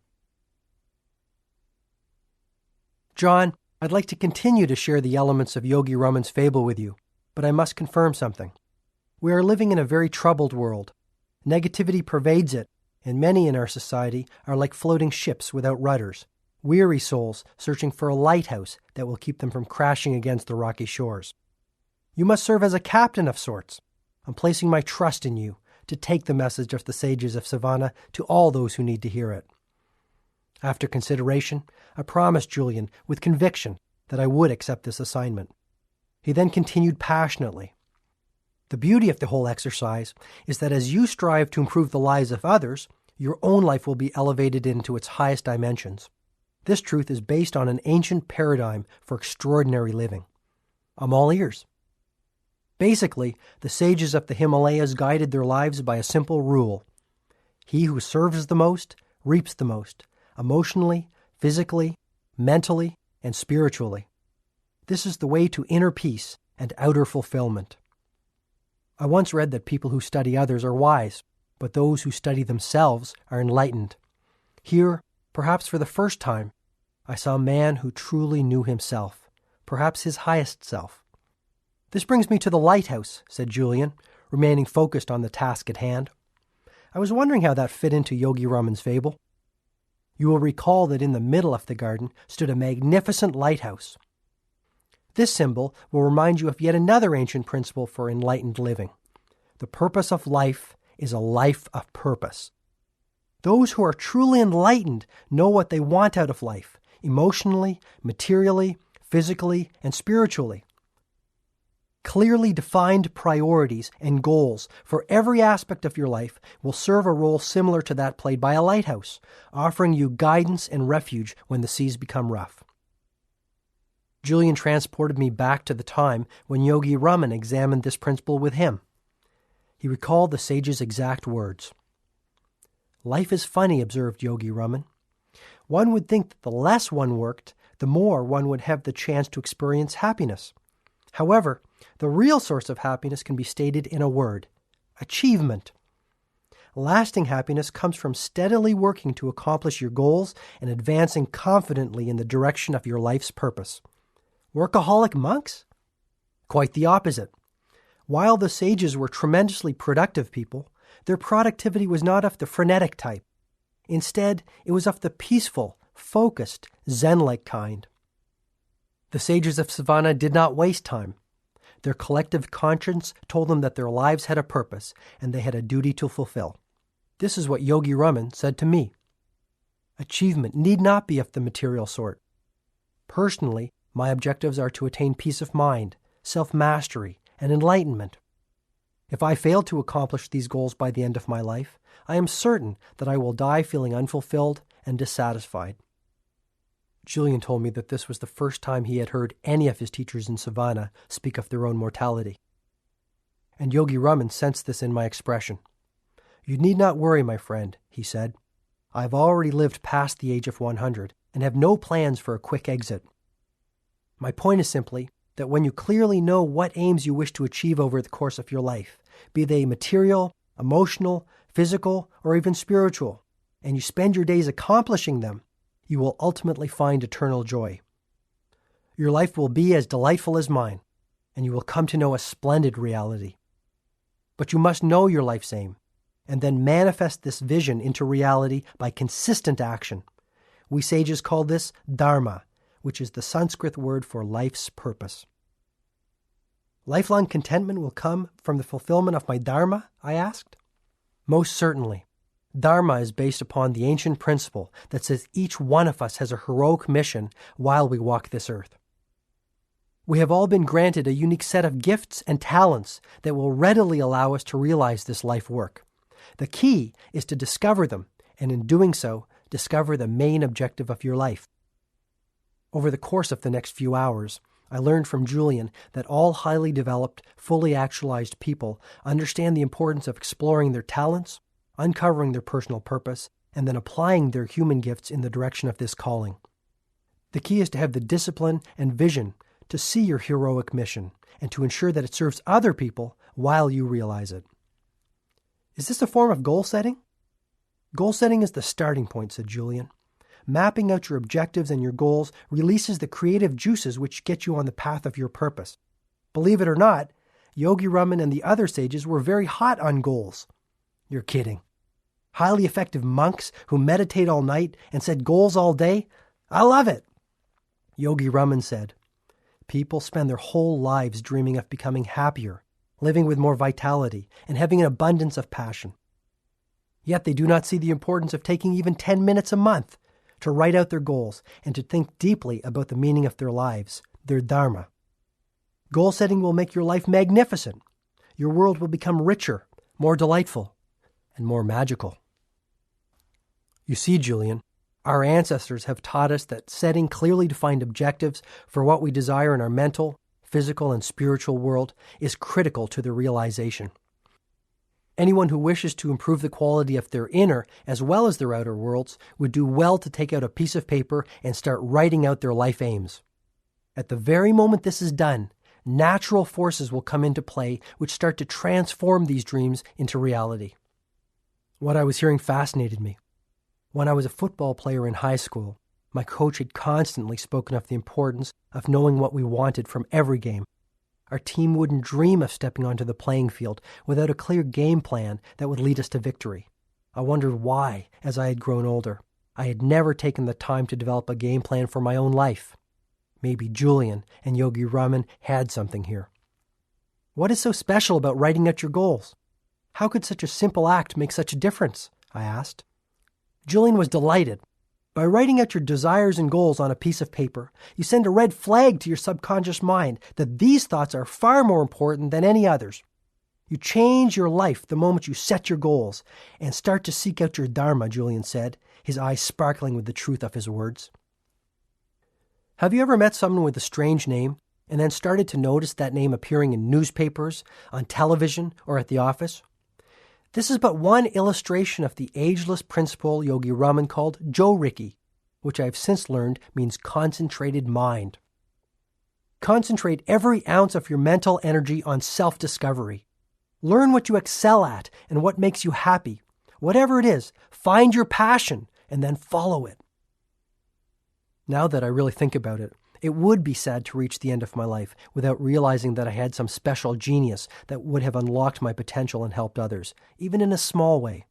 John, I'd like to continue to share the elements of Yogi Raman's Fable with you, but I must confirm something. We are living in a very troubled world. Negativity pervades it, and many in our society are like floating ships without rudders, weary souls searching for a lighthouse that will keep them from crashing against the rocky shores. You must serve as a captain of sorts. I'm placing my trust in you to take the message of the sages of Savannah to all those who need to hear it. After consideration, I promised Julian with conviction that I would accept this assignment. He then continued passionately. The beauty of the whole exercise is that as you strive to improve the lives of others, your own life will be elevated into its highest dimensions. This truth is based on an ancient paradigm for extraordinary living. I'm all ears. Basically, the sages of the Himalayas guided their lives by a simple rule. He who serves the most reaps the most, emotionally, physically, mentally, and spiritually. This is the way to inner peace and outer fulfillment. I once read that people who study others are wise, but those who study themselves are enlightened. Here, perhaps for the first time, I saw a man who truly knew himself, perhaps his highest self. This brings me to the lighthouse, said Julian, remaining focused on the task at hand. I was wondering how that fit into Yogi Raman's fable. You will recall that in the middle of the garden stood a magnificent lighthouse. This symbol will remind you of yet another ancient principle for enlightened living. The purpose of life is a life of purpose. Those who are truly enlightened know what they want out of life, emotionally, materially, physically, and spiritually. Clearly defined priorities and goals for every aspect of your life will serve a role similar to that played by a lighthouse, offering you guidance and refuge when the seas become rough. Julian transported me back to the time when Yogi Raman examined this principle with him. He recalled the sage's exact words. Life is funny, observed Yogi Raman. One would think that the less one worked, the more one would have the chance to experience happiness. However, the real source of happiness can be stated in a word: achievement. Lasting happiness comes from steadily working to accomplish your goals and advancing confidently in the direction of your life's purpose. Workaholic monks? Quite the opposite. While the sages were tremendously productive people, their productivity was not of the frenetic type. Instead, it was of the peaceful, focused, Zen-like kind. The sages of Savannah did not waste time. Their collective conscience told them that their lives had a purpose and they had a duty to fulfill. This is what Yogi Raman said to me. Achievement need not be of the material sort. Personally, my objectives are to attain peace of mind, self-mastery, and enlightenment. If I fail to accomplish these goals by the end of my life, I am certain that I will die feeling unfulfilled and dissatisfied. Julian told me that this was the first time he had heard any of his teachers in Savannah speak of their own mortality. And Yogi Raman sensed this in my expression. You need not worry, my friend, he said. I have already lived past the age of 100 and have no plans for a quick exit. My point is simply that when you clearly know what aims you wish to achieve over the course of your life, be they material, emotional, physical, or even spiritual, and you spend your days accomplishing them, you will ultimately find eternal joy. Your life will be as delightful as mine, and you will come to know a splendid reality. But you must know your life's aim, and then manifest this vision into reality by consistent action. We sages call this dharma, which is the Sanskrit word for life's purpose. Lifelong contentment will come from the fulfillment of my dharma, I asked. Most certainly. Dharma is based upon the ancient principle that says each one of us has a heroic mission while we walk this earth. We have all been granted a unique set of gifts and talents that will readily allow us to realize this life work. The key is to discover them, and in doing so, discover the main objective of your life. Over the course of the next few hours, I learned from Julian that all highly developed, fully actualized people understand the importance of exploring their talents, uncovering their personal purpose, and then applying their human gifts in the direction of this calling. The key is to have the discipline and vision to see your heroic mission and to ensure that it serves other people while you realize it. Is this a form of goal setting? Goal setting is the starting point, said Julian. Mapping out your objectives and your goals releases the creative juices which get you on the path of your purpose. Believe it or not, Yogi Raman and the other sages were very hot on goals. You're kidding. Highly effective monks who meditate all night and set goals all day? I love it. Yogi Raman said, people spend their whole lives dreaming of becoming happier, living with more vitality, and having an abundance of passion. Yet they do not see the importance of taking even 10 minutes a month to write out their goals and to think deeply about the meaning of their lives, their dharma. Goal setting will make your life magnificent. Your world will become richer, more delightful, and more magical. You see, Julian, our ancestors have taught us that setting clearly defined objectives for what we desire in our mental, physical, and spiritual world is critical to their realization. Anyone who wishes to improve the quality of their inner as well as their outer worlds would do well to take out a piece of paper and start writing out their life aims. At the very moment this is done, natural forces will come into play which start to transform these dreams into reality. What I was hearing fascinated me. When I was a football player in high school, my coach had constantly spoken of the importance of knowing what we wanted from every game. Our team wouldn't dream of stepping onto the playing field without a clear game plan that would lead us to victory. I wondered why, as I had grown older, I had never taken the time to develop a game plan for my own life. Maybe Julian and Yogi Raman had something here. What is so special about writing out your goals? How could such a simple act make such a difference? I asked. Julian was delighted. By writing out your desires and goals on a piece of paper, you send a red flag to your subconscious mind that these thoughts are far more important than any others. You change your life the moment you set your goals and start to seek out your dharma, Julian said, his eyes sparkling with the truth of his words. Have you ever met someone with a strange name and then started to notice that name appearing in newspapers, on television, or at the office? This is but one illustration of the ageless principle Yogi Raman called Jo-Riki, which I have since learned means concentrated mind. Concentrate every ounce of your mental energy on self-discovery. Learn what you excel at and what makes you happy. Whatever it is, find your passion and then follow it. Now that I really think about it, it would be sad to reach the end of my life without realizing that I had some special genius that would have unlocked my potential and helped others, even in a small way.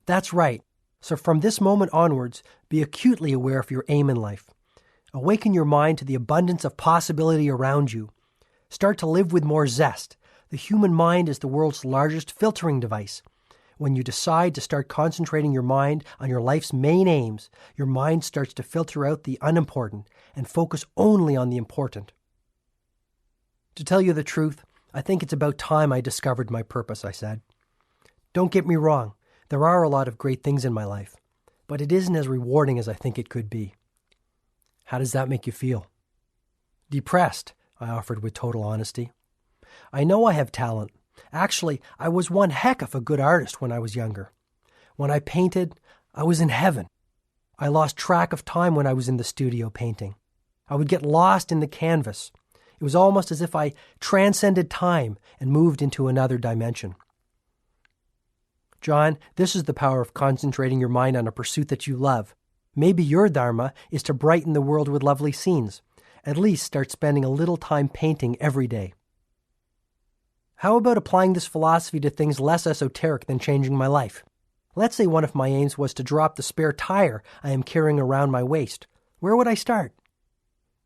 That's right. So from this moment onwards, be acutely aware of your aim in life. Awaken your mind to the abundance of possibility around you. Start to live with more zest. The human mind is the world's largest filtering device. When you decide to start concentrating your mind on your life's main aims, your mind starts to filter out the unimportant and focus only on the important. To tell you the truth, I think it's about time I discovered my purpose, I said. Don't get me wrong, there are a lot of great things in my life, but it isn't as rewarding as I think it could be. How does that make you feel? Depressed, I offered with total honesty. I know I have talent. Actually, I was one heck of a good artist when I was younger. When I painted, I was in heaven. I lost track of time when I was in the studio painting. I would get lost in the canvas. It was almost as if I transcended time and moved into another dimension. John, this is the power of concentrating your mind on a pursuit that you love. Maybe your dharma is to brighten the world with lovely scenes. At least start spending a little time painting every day. How about applying this philosophy to things less esoteric than changing my life? Let's say one of my aims was to drop the spare tire I am carrying around my waist. Where would I start?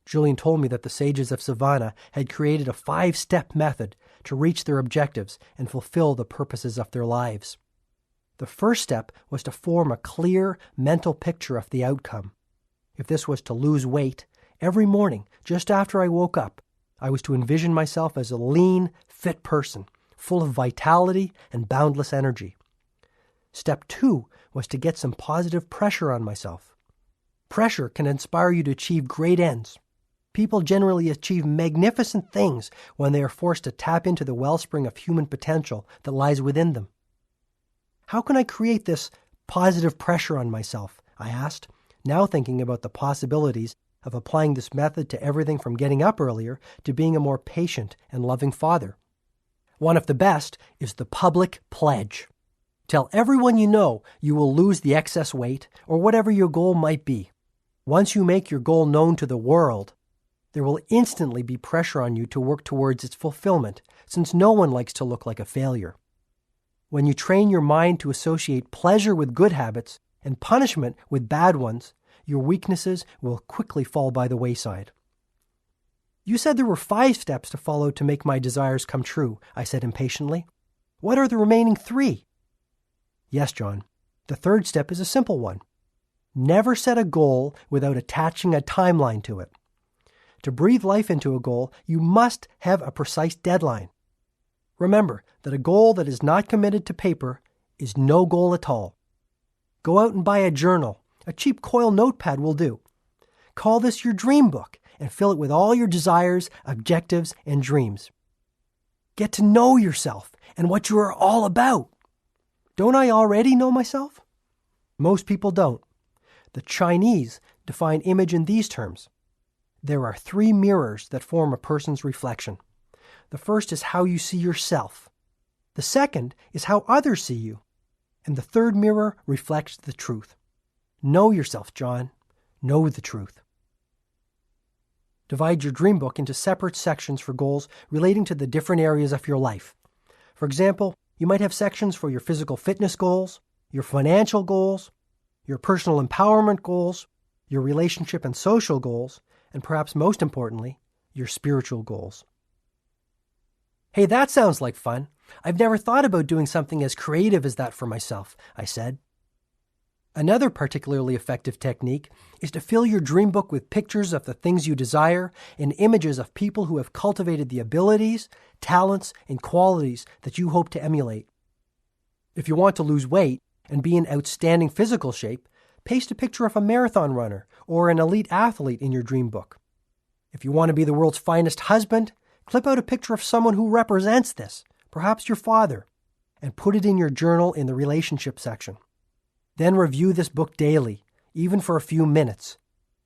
Julian told me that the sages of Savannah had created a 5-step method to reach their objectives and fulfill the purposes of their lives. The first step was to form a clear mental picture of the outcome. If this was to lose weight, every morning, just after I woke up, I was to envision myself as a lean, fit person, full of vitality and boundless energy. Step 2 was to get some positive pressure on myself. Pressure can inspire you to achieve great ends. People generally achieve magnificent things when they are forced to tap into the wellspring of human potential that lies within them. How can I create this positive pressure on myself? I asked, now thinking about the possibilities of applying this method to everything from getting up earlier to being a more patient and loving father. One of the best is the public pledge. Tell everyone you know you will lose the excess weight or whatever your goal might be. Once you make your goal known to the world, there will instantly be pressure on you to work towards its fulfillment, since no one likes to look like a failure. When you train your mind to associate pleasure with good habits and punishment with bad ones, your weaknesses will quickly fall by the wayside. You said there were 5 steps to follow to make my desires come true, I said impatiently. What are the remaining 3? Yes, John. The 3rd step is a simple one. Never set a goal without attaching a timeline to it. To breathe life into a goal, you must have a precise deadline. Remember that a goal that is not committed to paper is no goal at all. Go out and buy a journal. A cheap coil notepad will do. Call this your dream book and fill it with all your desires, objectives, and dreams. Get to know yourself and what you are all about. Don't I already know myself? Most people don't. The Chinese define image in these terms. There are 3 mirrors that form a person's reflection. The first is how you see yourself. The second is how others see you. And the 3rd mirror reflects the truth. Know yourself, John. Know the truth. Divide your dream book into separate sections for goals relating to the different areas of your life. For example, you might have sections for your physical fitness goals, your financial goals, your personal empowerment goals, your relationship and social goals, and perhaps most importantly, your spiritual goals. Hey, that sounds like fun. I've never thought about doing something as creative as that for myself, I said. Another particularly effective technique is to fill your dream book with pictures of the things you desire and images of people who have cultivated the abilities, talents, and qualities that you hope to emulate. If you want to lose weight and be in outstanding physical shape, paste a picture of a marathon runner or an elite athlete in your dream book. If you want to be the world's finest husband, clip out a picture of someone who represents this, perhaps your father, and put it in your journal in the relationship section. Then review this book daily, even for a few minutes.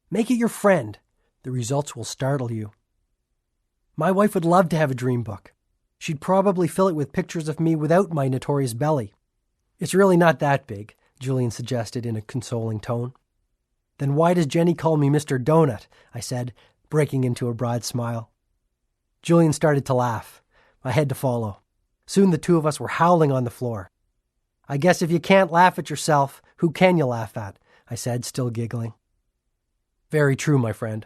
Make it your friend. The results will startle you. My wife would love to have a dream book. She'd probably fill it with pictures of me without my notorious belly. It's really not that big, Julian suggested in a consoling tone. Then why does Jenny call me Mr. Donut? I said, breaking into a broad smile. Julian started to laugh. I had to follow. Soon the two of us were howling on the floor. I guess if you can't laugh at yourself, who can you laugh at? I said, still giggling. Very true, my friend.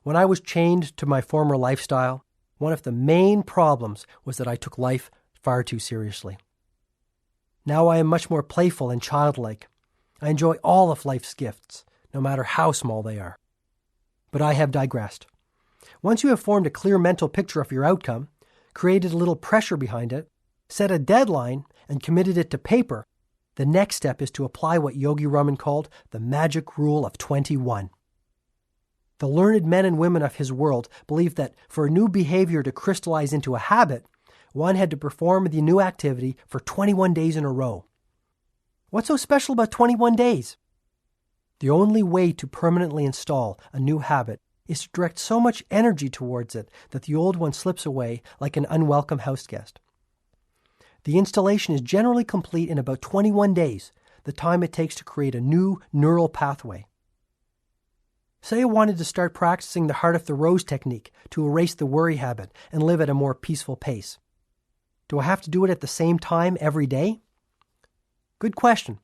When I was chained to my former lifestyle, one of the main problems was that I took life far too seriously. Now I am much more playful and childlike. I enjoy all of life's gifts, no matter how small they are. But I have digressed. Once you have formed a clear mental picture of your outcome, created a little pressure behind it, set a deadline, and committed it to paper, the next step is to apply what Yogi Raman called the magic rule of 21. The learned men and women of his world believed that for a new behavior to crystallize into a habit, one had to perform the new activity for 21 days in a row. What's so special about 21 days? The only way to permanently install a new habit is to direct so much energy towards it that the old one slips away like an unwelcome houseguest. The installation is generally complete in about 21 days, the time it takes to create a new neural pathway. Say I wanted to start practicing the heart of the rose technique to erase the worry habit and live at a more peaceful pace. Do I have to do it at the same time every day? Good question.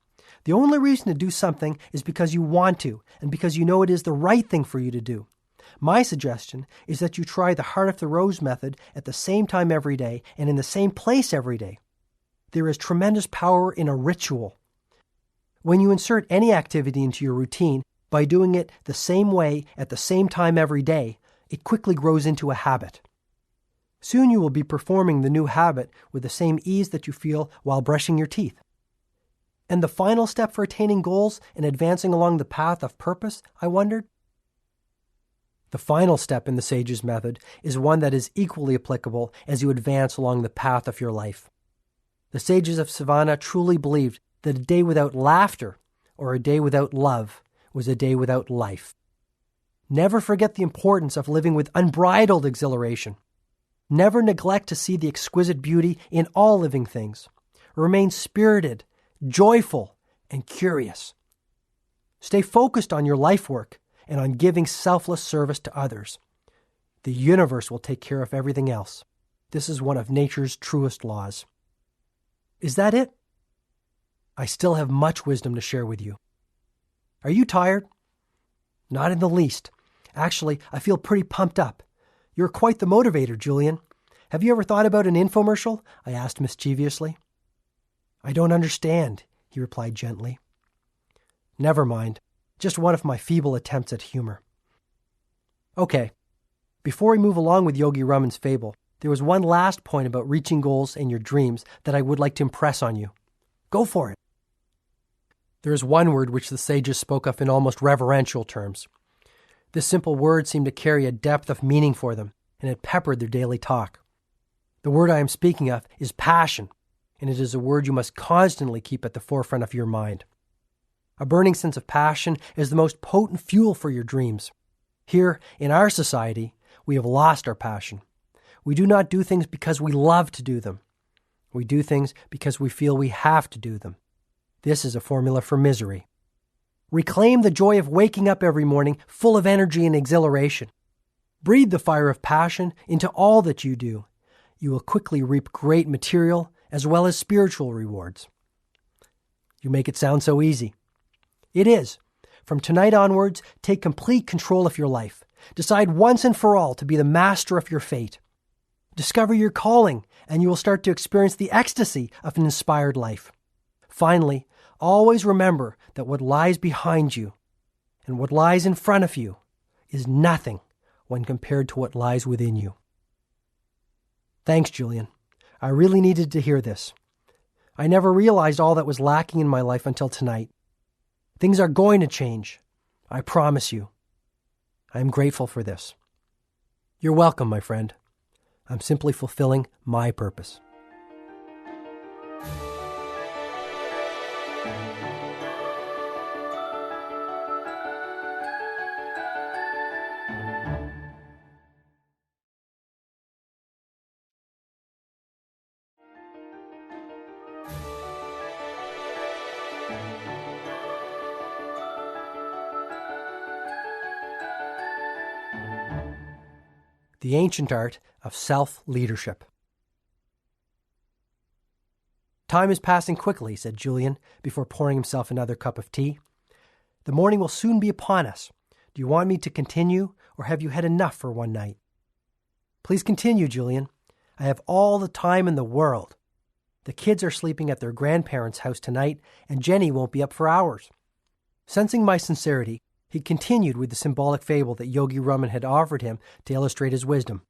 The only reason to do something is because you want to and because you know it is the right thing for you to do. My suggestion is that you try the heart of the rose method at the same time every day and in the same place every day. There is tremendous power in a ritual. When you insert any activity into your routine, by doing it the same way at the same time every day, it quickly grows into a habit. Soon you will be performing the new habit with the same ease that you feel while brushing your teeth. And the final step for attaining goals and advancing along the path of purpose, I wondered? The final step in the Sage's method is one that is equally applicable as you advance along the path of your life. The Sages of Savannah truly believed that a day without laughter or a day without love was a day without life. Never forget the importance of living with unbridled exhilaration. Never neglect to see the exquisite beauty in all living things. Remain spirited, joyful, and curious. Stay focused on your life work and on giving selfless service to others. The universe will take care of everything else. This is one of nature's truest laws. Is that it? I still have much wisdom to share with you. Are you tired? Not in the least. Actually, I feel pretty pumped up. You're quite the motivator, Julian. Have you ever thought about an infomercial? I asked mischievously. I don't understand, he replied gently. Never mind. Just one of my feeble attempts at humor. Okay. Before we move along with Yogi Raman's Fable, there was one last point about reaching goals and your dreams that I would like to impress on you. Go for it. There is one word which the sages spoke of in almost reverential terms. This simple word seemed to carry a depth of meaning for them, and it peppered their daily talk. The word I am speaking of is passion, and it is a word you must constantly keep at the forefront of your mind. A burning sense of passion is the most potent fuel for your dreams. Here, in our society, we have lost our passion. We do not do things because we love to do them. We do things because we feel we have to do them. This is a formula for misery. Reclaim the joy of waking up every morning full of energy and exhilaration. Breathe the fire of passion into all that you do. You will quickly reap great material as well as spiritual rewards. You make it sound so easy. It is. From tonight onwards, take complete control of your life. Decide once and for all to be the master of your fate. Discover your calling, and you will start to experience the ecstasy of an inspired life. Finally, always remember that what lies behind you and what lies in front of you is nothing when compared to what lies within you. Thanks, Julian. I really needed to hear this. I never realized all that was lacking in my life until tonight. Things are going to change. I promise you. I am grateful for this. You're welcome, my friend. I'm simply fulfilling my purpose. The ancient art of self-leadership. Time is passing quickly, said Julian, before pouring himself another cup of tea. The morning will soon be upon us. Do you want me to continue, or have you had enough for one night? Please continue, Julian. I have all the time in the world. The kids are sleeping at their grandparents' house tonight, and Jenny won't be up for hours. Sensing my sincerity, he continued with the symbolic fable that Yogi Raman had offered him to illustrate his wisdom.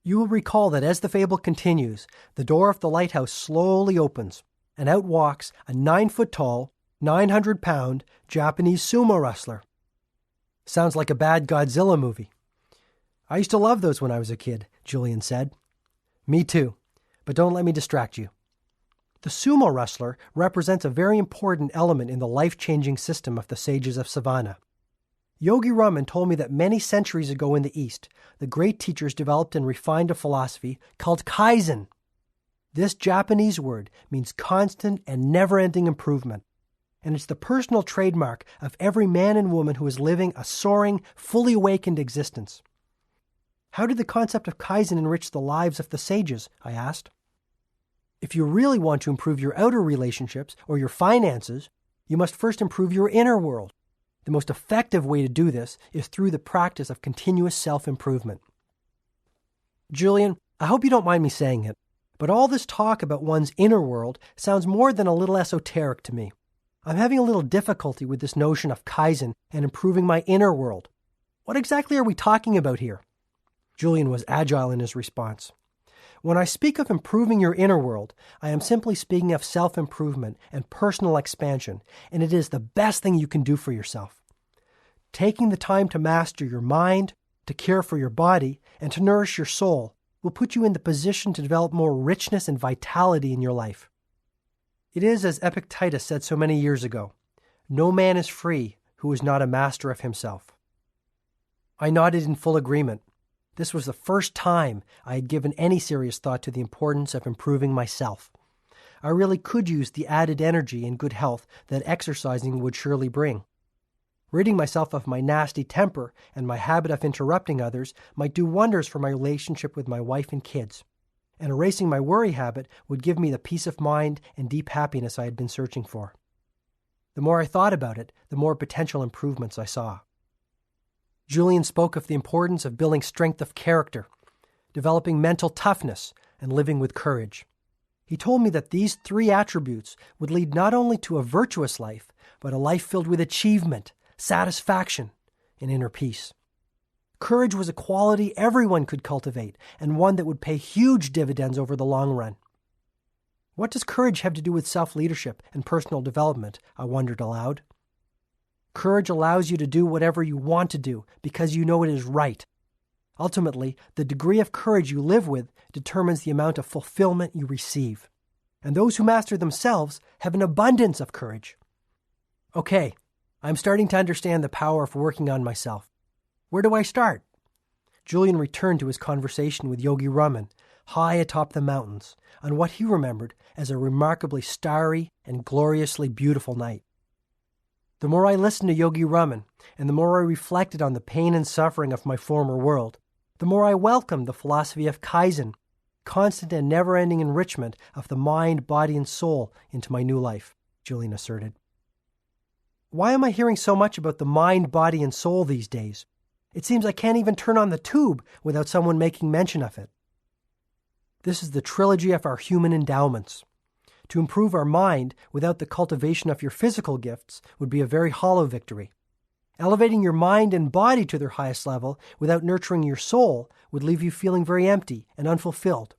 You will recall that as the fable continues, the door of the lighthouse slowly opens, and out walks a 9-foot-tall, 900-pound Japanese sumo wrestler. Sounds like a bad Godzilla movie. I used to love those when I was a kid, Julian said. Me too, but don't let me distract you. The sumo wrestler represents a very important element in the life-changing system of the sages of Savannah. Yogi Raman told me that many centuries ago in the East, the great teachers developed and refined a philosophy called Kaizen. This Japanese word means constant and never-ending improvement, and it's the personal trademark of every man and woman who is living a soaring, fully awakened existence. How did the concept of Kaizen enrich the lives of the sages? I asked. If you really want to improve your outer relationships or your finances, you must first improve your inner world. The most effective way to do this is through the practice of continuous self-improvement. Julian, I hope you don't mind me saying it, but all this talk about one's inner world sounds more than a little esoteric to me. I'm having a little difficulty with this notion of Kaizen and improving my inner world. What exactly are we talking about here? Julian was agile in his response. When I speak of improving your inner world, I am simply speaking of self-improvement and personal expansion, and it is the best thing you can do for yourself. Taking the time to master your mind, to care for your body, and to nourish your soul will put you in the position to develop more richness and vitality in your life. It is as Epictetus said so many years ago, "No man is free who is not a master of himself." I nodded in full agreement. This was the first time I had given any serious thought to the importance of improving myself. I really could use the added energy and good health that exercising would surely bring. Ridding myself of my nasty temper and my habit of interrupting others might do wonders for my relationship with my wife and kids. And erasing my worry habit would give me the peace of mind and deep happiness I had been searching for. The more I thought about it, the more potential improvements I saw. Julian spoke of the importance of building strength of character, developing mental toughness, and living with courage. He told me that these 3 attributes would lead not only to a virtuous life, but a life filled with achievement, satisfaction, and inner peace. Courage was a quality everyone could cultivate, and one that would pay huge dividends over the long run. What does courage have to do with self-leadership and personal development? I wondered aloud. Courage allows you to do whatever you want to do because you know it is right. Ultimately, the degree of courage you live with determines the amount of fulfillment you receive. And those who master themselves have an abundance of courage. Okay, I'm starting to understand the power of working on myself. Where do I start? Julian returned to his conversation with Yogi Raman, high atop the mountains, on what he remembered as a remarkably starry and gloriously beautiful night. The more I listened to Yogi Raman, and the more I reflected on the pain and suffering of my former world, the more I welcomed the philosophy of Kaizen, constant and never-ending enrichment of the mind, body, and soul into my new life, Julian asserted. Why am I hearing so much about the mind, body, and soul these days? It seems I can't even turn on the tube without someone making mention of it. This is the trilogy of our human endowments. To improve our mind without the cultivation of your physical gifts would be a very hollow victory. Elevating your mind and body to their highest level without nurturing your soul would leave you feeling very empty and unfulfilled.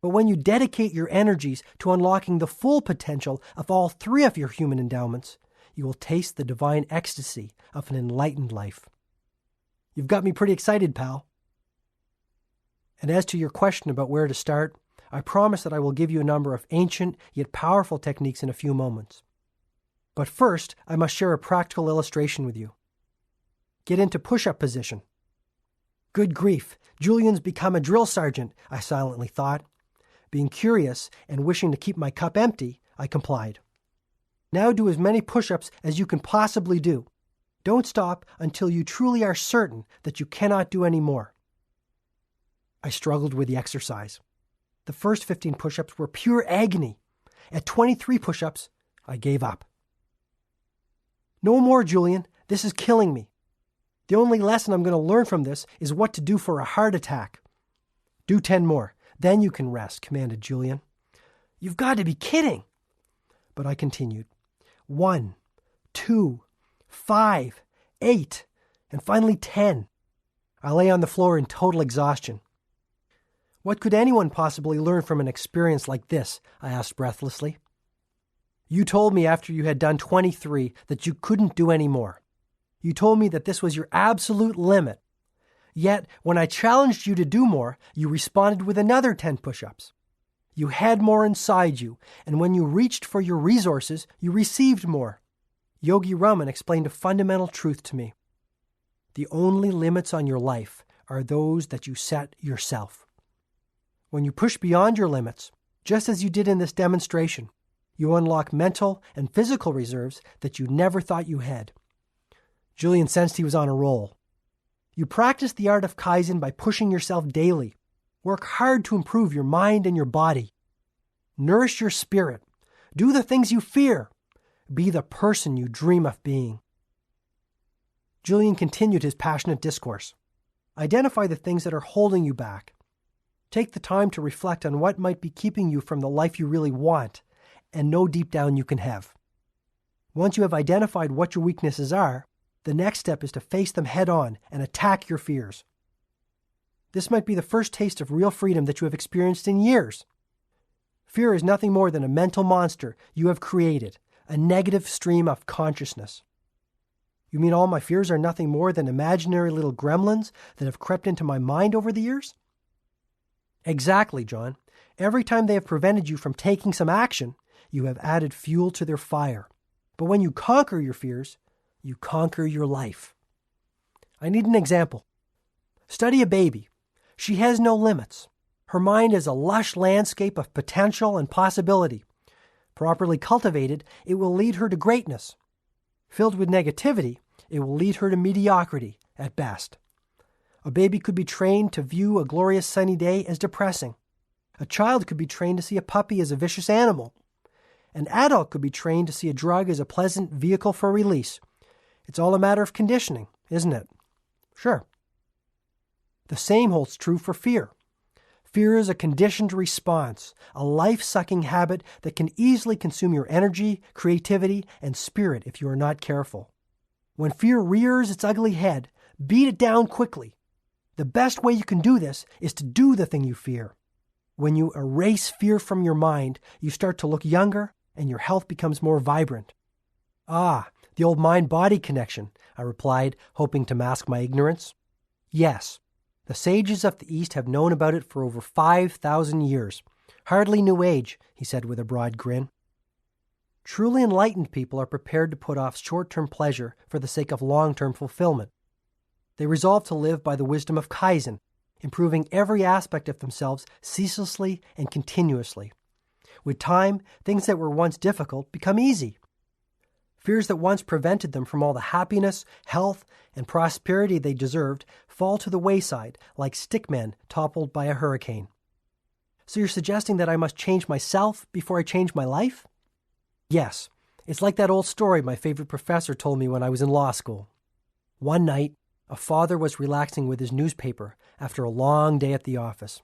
But when you dedicate your energies to unlocking the full potential of all 3 of your human endowments, you will taste the divine ecstasy of an enlightened life. You've got me pretty excited, pal. And as to your question about where to start, I promise that I will give you a number of ancient yet powerful techniques in a few moments. But first, I must share a practical illustration with you. Get into push-up position. Good grief, Julian's become a drill sergeant, I silently thought. Being curious and wishing to keep my cup empty, I complied. Now do as many push-ups as you can possibly do. Don't stop until you truly are certain that you cannot do any more. I struggled with the exercise. The first 15 push-ups were pure agony. At 23 push-ups, I gave up. No more, Julian. This is killing me. The only lesson I'm going to learn from this is what to do for a heart attack. Do 10 more. Then you can rest, commanded Julian. You've got to be kidding. But I continued. 1, 2, 5, 8, and finally 10. I lay on the floor in total exhaustion. What could anyone possibly learn from an experience like this? I asked breathlessly. You told me after you had done 23 that you couldn't do any more. You told me that this was your absolute limit. Yet, when I challenged you to do more, you responded with another 10 push-ups. You had more inside you, and when you reached for your resources, you received more. Yogi Raman explained a fundamental truth to me. The only limits on your life are those that you set yourself. When you push beyond your limits, just as you did in this demonstration, You unlock mental and physical reserves that you never thought you had. Julian sensed he was on a roll. You practice the art of Kaizen by pushing yourself daily. Work hard to improve your mind and your body. Nourish your spirit. Do the things you fear. Be the person you dream of being. Julian continued his passionate discourse. Identify the things that are holding you back. Take the time to reflect on what might be keeping you from the life you really want and know deep down you can have. Once you have identified what your weaknesses are, the next step is to face them head on and attack your fears. This might be the first taste of real freedom that you have experienced in years. Fear is nothing more than a mental monster you have created, a negative stream of consciousness. You mean all my fears are nothing more than imaginary little gremlins that have crept into my mind over the years? Exactly, John. Every time they have prevented you from taking some action, you have added fuel to their fire. But when you conquer your fears, you conquer your life. I need an example. Study a baby. She has no limits. Her mind is a lush landscape of potential and possibility. Properly cultivated, it will lead her to greatness. Filled with negativity, it will lead her to mediocrity at best. A baby could be trained to view a glorious sunny day as depressing. A child could be trained to see a puppy as a vicious animal. An adult could be trained to see a drug as a pleasant vehicle for release. It's all a matter of conditioning, isn't it? Sure. The same holds true for fear. Fear is a conditioned response, a life-sucking habit that can easily consume your energy, creativity, and spirit if you are not careful. When fear rears its ugly head, beat it down quickly. The best way you can do this is to do the thing you fear. When you erase fear from your mind, you start to look younger and your health becomes more vibrant. Ah, the old mind-body connection, I replied, hoping to mask my ignorance. Yes. The sages of the East have known about it for over 5,000 years. Hardly new age, he said with a broad grin. Truly enlightened people are prepared to put off short-term pleasure for the sake of long-term fulfillment. They resolve to live by the wisdom of Kaizen, improving every aspect of themselves ceaselessly and continuously. With time, things that were once difficult become easy. Fears that once prevented them from all the happiness, health, and prosperity they deserved fall to the wayside like stickmen toppled by a hurricane. So you're suggesting that I must change myself before I change my life? Yes. It's like that old story my favorite professor told me when I was in law school. One night, a father was relaxing with his newspaper after a long day at the office.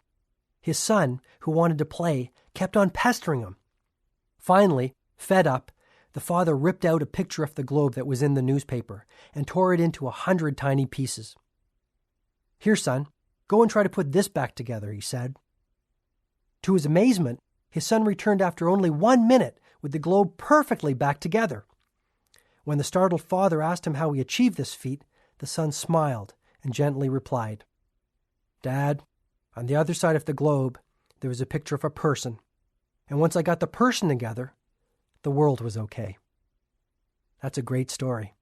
His son, who wanted to play, kept on pestering him. Finally, fed up, the father ripped out a picture of the globe that was in the newspaper and tore it into 100 tiny pieces. Here, son, go and try to put this back together, he said. To his amazement, his son returned after only 1 minute with the globe perfectly back together. When the startled father asked him how he achieved this feat, the son smiled and gently replied, Dad, on the other side of the globe, there was a picture of a person. And once I got the person together, the world was okay. That's a great story.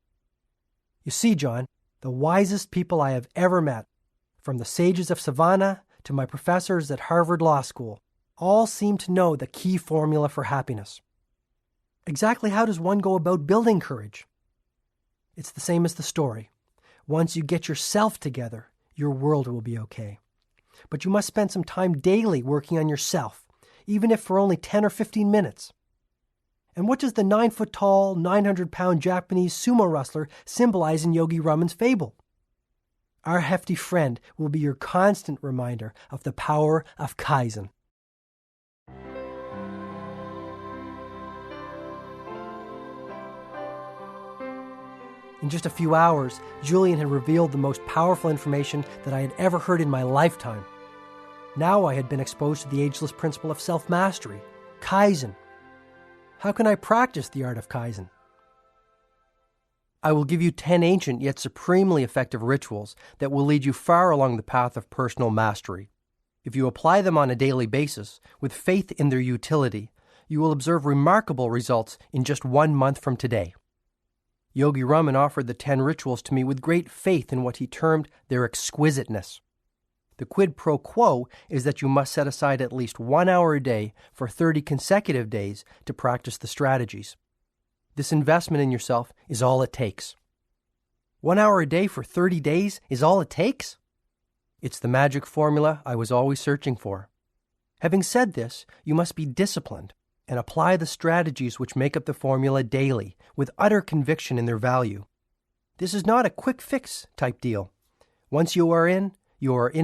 You see, John, the wisest people I have ever met, from the sages of Savannah to my professors at Harvard Law School, all seem to know the key formula for happiness. Exactly how does one go about building courage? It's the same as the story. Once you get yourself together, your world will be okay. But you must spend some time daily working on yourself, even if for only 10 or 15 minutes. And what does the 9-foot-tall, 900-pound Japanese sumo wrestler symbolize in Yogi Raman's Fable? Our hefty friend will be your constant reminder of the power of Kaizen. In just a few hours, Julian had revealed the most powerful information that I had ever heard in my lifetime. Now I had been exposed to the ageless principle of self-mastery, Kaizen. How can I practice the art of Kaizen? I will give you 10 ancient yet supremely effective rituals that will lead you far along the path of personal mastery. If you apply them on a daily basis, with faith in their utility, you will observe remarkable results in just 1 month from today. Yogi Raman offered the 10 rituals to me with great faith in what he termed their exquisiteness. The quid pro quo is that you must set aside at least 1 hour a day for 30 consecutive days to practice the strategies. This investment in yourself is all it takes. 1 hour a day for 30 days is all it takes? It's the magic formula I was always searching for. Having said this, you must be disciplined and apply the strategies which make up the formula daily with utter conviction in their value. This is not a quick fix type deal. Once you are in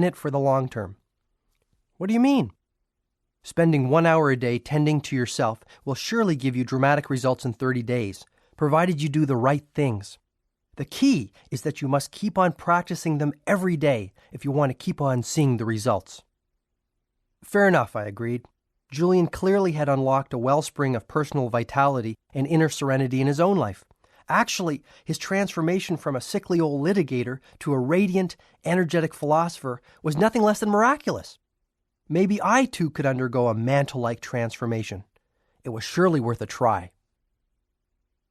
it for the long term. What do you mean? Spending 1 hour a day tending to yourself will surely give you dramatic results in 30 days, provided you do the right things. The key is that you must keep on practicing them every day if you want to keep on seeing the results. Fair enough, I agreed. Julian clearly had unlocked a wellspring of personal vitality and inner serenity in his own life. Actually, his transformation from a sickly old litigator to a radiant, energetic philosopher was nothing less than miraculous. Maybe I too could undergo a Mantle-like transformation. It was surely worth a try.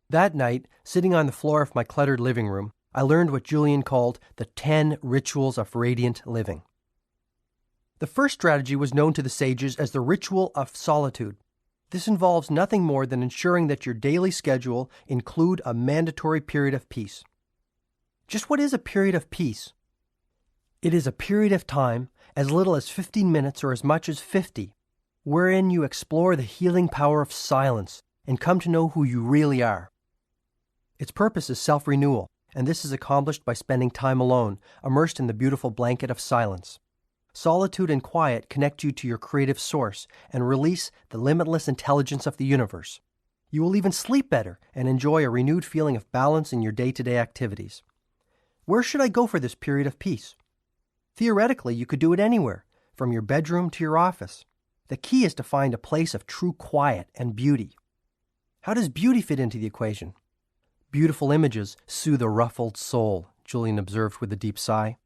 That night, sitting on the floor of my cluttered living room, I learned what Julian called the 10 rituals of radiant living. The first strategy was known to the sages as the ritual of solitude. This involves nothing more than ensuring that your daily schedule include a mandatory period of peace. Just what is a period of peace? It is a period of time, as little as 15 minutes or as much as 50, wherein you explore the healing power of silence and come to know who you really are. Its purpose is self-renewal, and this is accomplished by spending time alone, immersed in the beautiful blanket of silence. Solitude and quiet connect you to your creative source and release the limitless intelligence of the universe. You will even sleep better and enjoy a renewed feeling of balance in your day-to-day activities. Where should I go for this period of peace? Theoretically, you could do it anywhere, from your bedroom to your office. The key is to find a place of true quiet and beauty. How does beauty fit into the equation? Beautiful images soothe a ruffled soul, Julian observed with a deep sigh.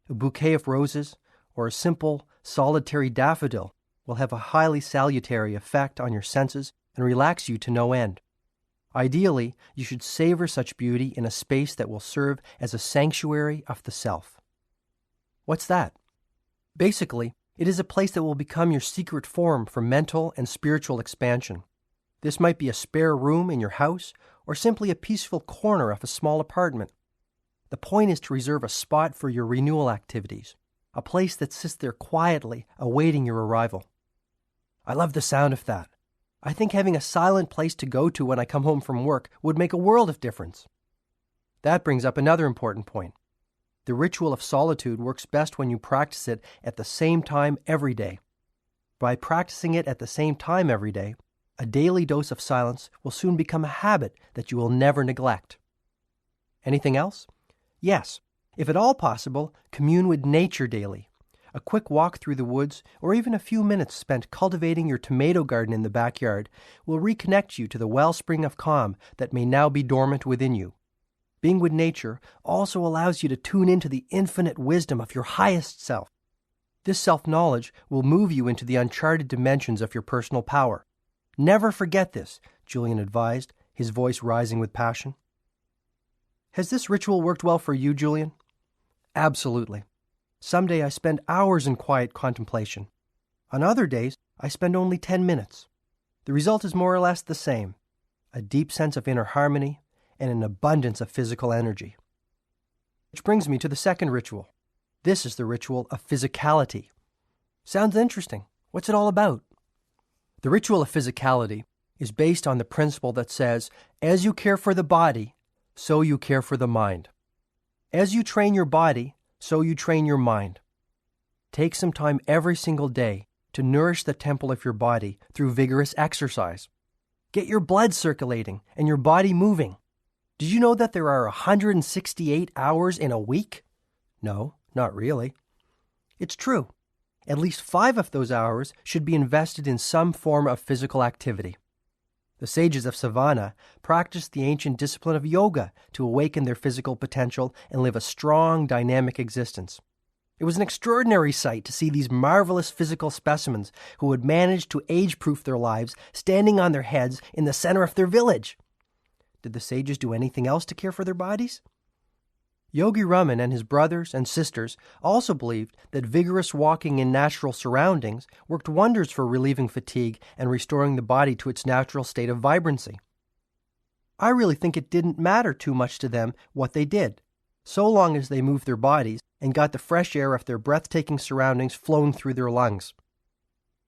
A bouquet of roses, or a simple, solitary daffodil will have a highly salutary effect on your senses and relax you to no end. Ideally, you should savor such beauty in a space that will serve as a sanctuary of the self. What's that? Basically, it is a place that will become your secret forum for mental and spiritual expansion. This might be a spare room in your house or simply a peaceful corner of a small apartment. The point is to reserve a spot for your renewal activities, a place that sits there quietly, awaiting your arrival. I love the sound of that. I think having a silent place to go to when I come home from work would make a world of difference. That brings up another important point. The ritual of solitude works best when you practice it at the same time every day. By practicing it at the same time every day, a daily dose of silence will soon become a habit that you will never neglect. Anything else? Yes. If at all possible, commune with nature daily. A quick walk through the woods, or even a few minutes spent cultivating your tomato garden in the backyard, will reconnect you to the wellspring of calm that may now be dormant within you. Being with nature also allows you to tune into the infinite wisdom of your highest self. This self-knowledge will move you into the uncharted dimensions of your personal power. Never forget this, Julian advised, his voice rising with passion. Has this ritual worked well for you, Julian? Absolutely. Some days I spend hours in quiet contemplation. On other days, I spend only 10 minutes. The result is more or less the same: a deep sense of inner harmony and an abundance of physical energy. Which brings me to the second ritual. This is the ritual of physicality. Sounds interesting. What's it all about? The ritual of physicality is based on the principle that says, as you care for the body, so you care for the mind. As you train your body, so you train your mind. Take some time every single day to nourish the temple of your body through vigorous exercise. Get your blood circulating and your body moving. Did you know that there are 168 hours in a week? No, not really. It's true. At least 5 of those hours should be invested in some form of physical activity. The sages of Savannah practiced the ancient discipline of yoga to awaken their physical potential and live a strong, dynamic existence. It was an extraordinary sight to see these marvelous physical specimens who had managed to age-proof their lives standing on their heads in the center of their village. Did the sages do anything else to care for their bodies? Yogi Raman and his brothers and sisters also believed that vigorous walking in natural surroundings worked wonders for relieving fatigue and restoring the body to its natural state of vibrancy. I really think it didn't matter too much to them what they did, so long as they moved their bodies and got the fresh air of their breathtaking surroundings flowing through their lungs.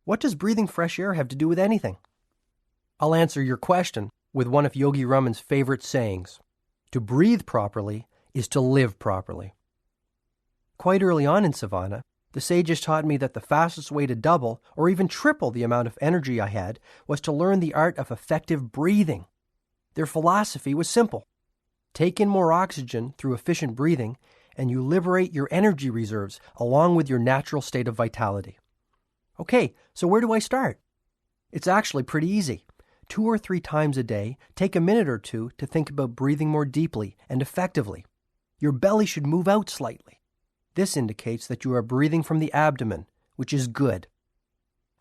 What does breathing fresh air have to do with anything? I'll answer your question with one of Yogi Raman's favorite sayings. To breathe properly is to live properly. Quite early on in Savannah, the sages taught me that the fastest way to double or even triple the amount of energy I had was to learn the art of effective breathing. Their philosophy was simple. Take in more oxygen through efficient breathing, and you liberate your energy reserves along with your natural state of vitality. Okay, so where do I start? It's actually pretty easy. 2 or 3 times a day, take a minute or two to think about breathing more deeply and effectively. Your belly should move out slightly. This indicates that you are breathing from the abdomen, which is good.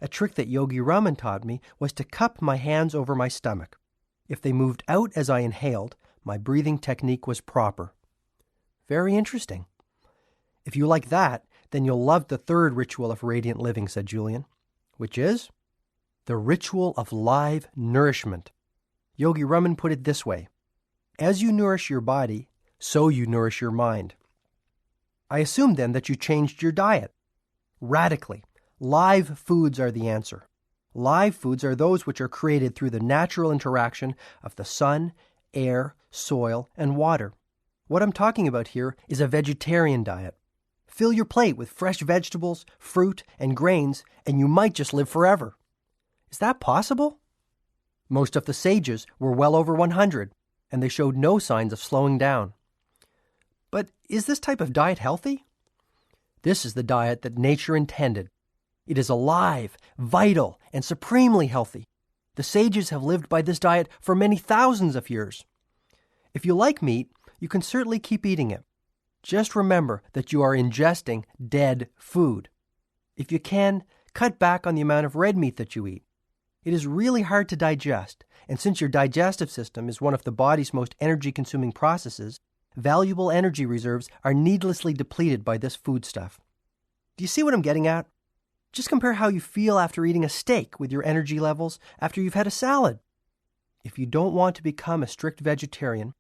A trick that Yogi Raman taught me was to cup my hands over my stomach. If they moved out as I inhaled, my breathing technique was proper. Very interesting. If you like that, then you'll love the third ritual of radiant living, said Julian, which is the ritual of live nourishment. Yogi Raman put it this way: as you nourish your body, so you nourish your mind. I assumed then that you changed your diet. Radically. Live foods are the answer. Live foods are those which are created through the natural interaction of the sun, air, soil, and water. What I'm talking about here is a vegetarian diet. Fill your plate with fresh vegetables, fruit, and grains, and you might just live forever. Is that possible? Most of the sages were well over 100, and they showed no signs of slowing down. But is this type of diet healthy? This is the diet that nature intended. It is alive, vital, and supremely healthy. The sages have lived by this diet for many thousands of years. If you like meat, you can certainly keep eating it. Just remember that you are ingesting dead food. If you can, cut back on the amount of red meat that you eat. It is really hard to digest, and since your digestive system is one of the body's most energy-consuming processes, valuable energy reserves are needlessly depleted by this foodstuff. Do you see what I'm getting at? Just compare how you feel after eating a steak with your energy levels after you've had a salad. If you don't want to become a strict vegetarian,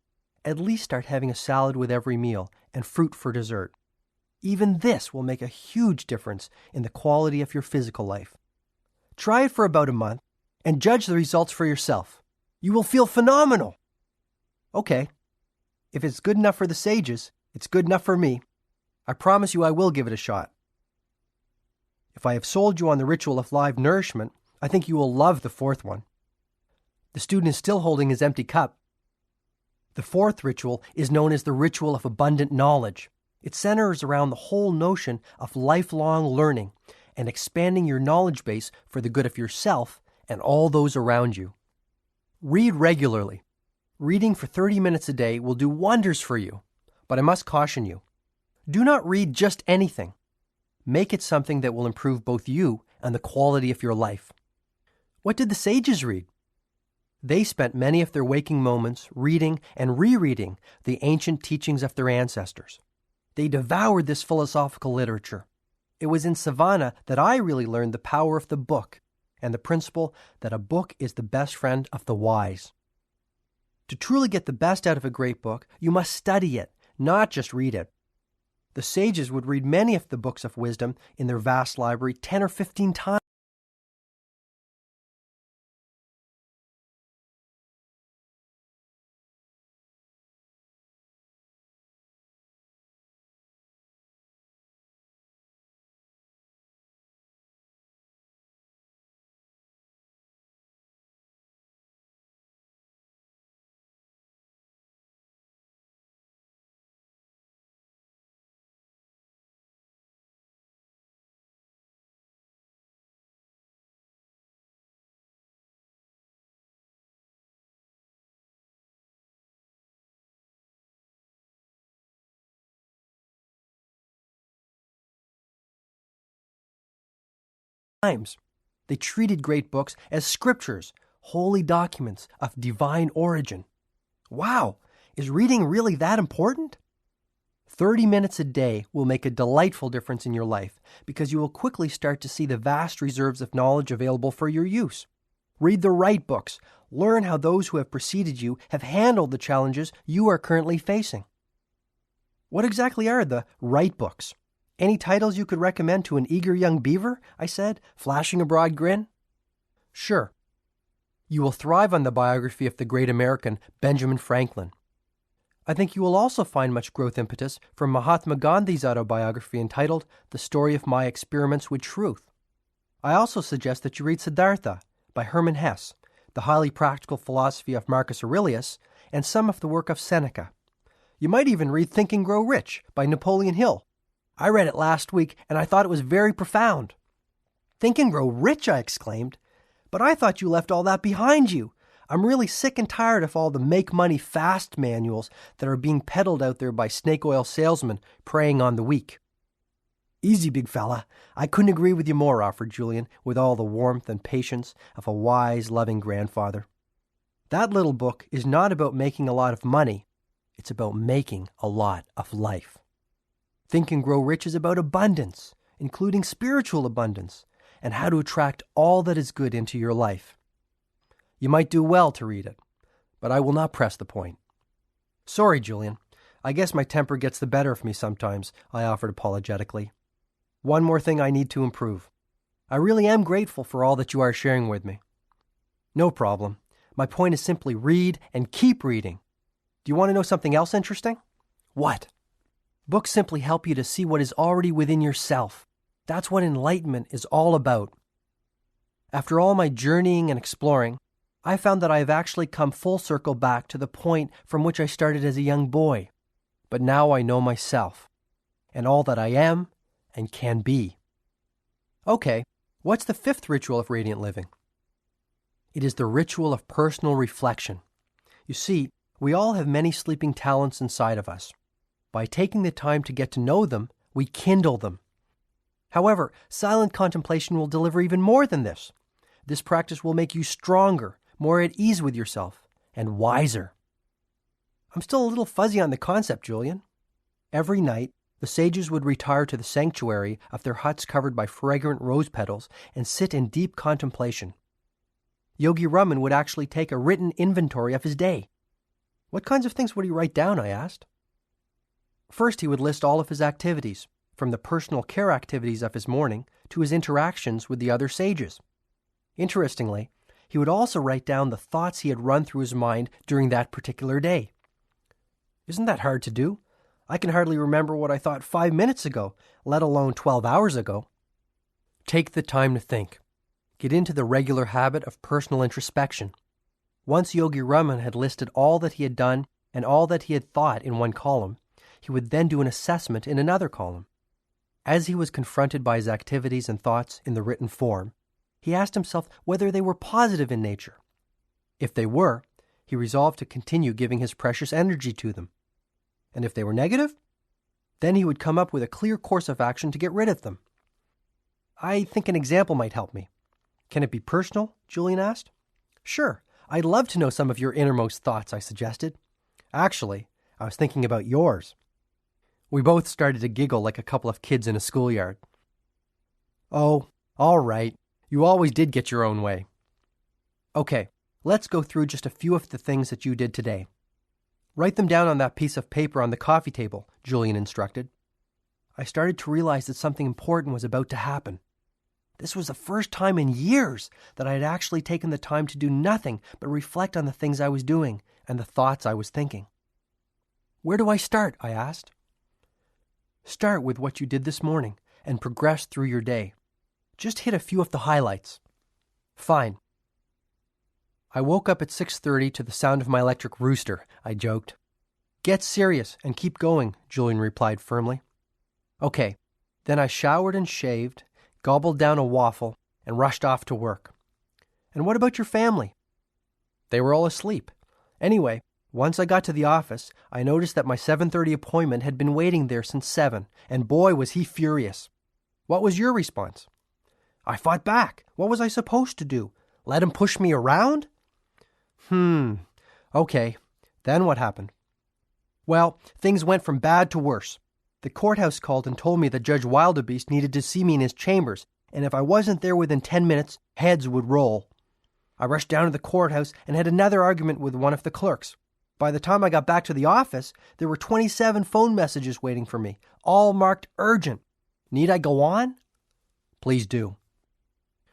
at least start having a salad with every meal and fruit for dessert. Even this will make a huge difference in the quality of your physical life. Try it for about a month and judge the results for yourself. You will feel phenomenal. Okay, if it's good enough for the sages, it's good enough for me. I promise you I will give it a shot. If I have sold you on the ritual of live nourishment, I think you will love the fourth one. The student is still holding his empty cup. The fourth ritual is known as the ritual of abundant knowledge. It centers around the whole notion of lifelong learning and expanding your knowledge base for the good of yourself and all those around you. Read regularly. Reading for 30 minutes a day will do wonders for you, but I must caution you. Do not read just anything. Make it something that will improve both you and the quality of your life. What did the sages read? They spent many of their waking moments reading and rereading the ancient teachings of their ancestors. They devoured this philosophical literature. It was in Savannah that I really learned the power of the book and the principle that a book is the best friend of the wise. To truly get the best out of a great book, you must study it, not just read it. The sages would read many of the books of wisdom in their vast library 10 or 15 times. They treated great books as scriptures, holy documents of divine origin. Wow, is reading really that important? 30 minutes a day will make a delightful difference in your life because you will quickly start to see the vast reserves of knowledge available for your use. Read the right books. Learn how those who have preceded you have handled the challenges you are currently facing. What exactly are the right books? Any titles you could recommend to an eager young beaver? I said, flashing a broad grin. Sure. You will thrive on the biography of the great American Benjamin Franklin. I think you will also find much growth impetus from Mahatma Gandhi's autobiography entitled The Story of My Experiments with Truth. I also suggest that you read Siddhartha by Hermann Hesse, the highly practical philosophy of Marcus Aurelius, and some of the work of Seneca. You might even read Think and Grow Rich by Napoleon Hill. I read it last week, and I thought it was very profound. Think and Grow Rich, I exclaimed. But I thought you left all that behind you. I'm really sick and tired of all the make money fast manuals that are being peddled out there by snake oil salesmen preying on the weak. Easy, big fella. I couldn't agree with you more, offered Julian, with all the warmth and patience of a wise, loving grandfather. That little book is not about making a lot of money. It's about making a lot of life. Think and Grow Rich is about abundance, including spiritual abundance, and how to attract all that is good into your life. You might do well to read it, but I will not press the point. Sorry, Julian. I guess my temper gets the better of me sometimes, I offered apologetically. One more thing I need to improve. I really am grateful for all that you are sharing with me. No problem. My point is simply read and keep reading. Do you want to know something else interesting? What? Books simply help you to see what is already within yourself. That's what enlightenment is all about. After all my journeying and exploring, I found that I have actually come full circle back to the point from which I started as a young boy. But now I know myself, and all that I am and can be. Okay, what's the fifth ritual of radiant living? It is the ritual of personal reflection. You see, we all have many sleeping talents inside of us. By taking the time to get to know them, we kindle them. However, silent contemplation will deliver even more than this. This practice will make you stronger, more at ease with yourself, and wiser. I'm still a little fuzzy on the concept, Julian. Every night, the sages would retire to the sanctuary of their huts covered by fragrant rose petals and sit in deep contemplation. Yogi Raman would actually take a written inventory of his day. What kinds of things would he write down, I asked. First, he would list all of his activities, from the personal care activities of his morning to his interactions with the other sages. Interestingly, he would also write down the thoughts he had run through his mind during that particular day. Isn't that hard to do? I can hardly remember what I thought 5 minutes ago, let alone 12 hours ago. Take the time to think. Get into the regular habit of personal introspection. Once Yogi Raman had listed all that he had done and all that he had thought in one column, he would then do an assessment in another column. As he was confronted by his activities and thoughts in the written form, he asked himself whether they were positive in nature. If they were, he resolved to continue giving his precious energy to them. And if they were negative, then he would come up with a clear course of action to get rid of them. I think an example might help me. Can it be personal? Julian asked. Sure. I'd love to know some of your innermost thoughts, I suggested. Actually, I was thinking about yours. We both started to giggle like a couple of kids in a schoolyard. Oh, all right. You always did get your own way. Okay, let's go through just a few of the things that you did today. Write them down on that piece of paper on the coffee table, Julian instructed. I started to realize that something important was about to happen. This was the first time in years that I had actually taken the time to do nothing but reflect on the things I was doing and the thoughts I was thinking. Where do I start? I asked. Start with what you did this morning and progress through your day. Just hit a few of the highlights. Fine. I woke up at 6:30 to the sound of my electric rooster, I joked. Get serious and keep going, Julian replied firmly. Okay, then I showered and shaved, gobbled down a waffle, and rushed off to work. And what about your family? They were all asleep. Anyway, once I got to the office, I noticed that my 7:30 appointment had been waiting there since 7, and boy was he furious. What was your response? I fought back. What was I supposed to do? Let him push me around? Okay. Then what happened? Well, things went from bad to worse. The courthouse called and told me that Judge Wildebeest needed to see me in his chambers, and if I wasn't there within 10 minutes, heads would roll. I rushed down to the courthouse and had another argument with one of the clerks. By the time I got back to the office, there were 27 phone messages waiting for me, all marked urgent. Need I go on? Please do.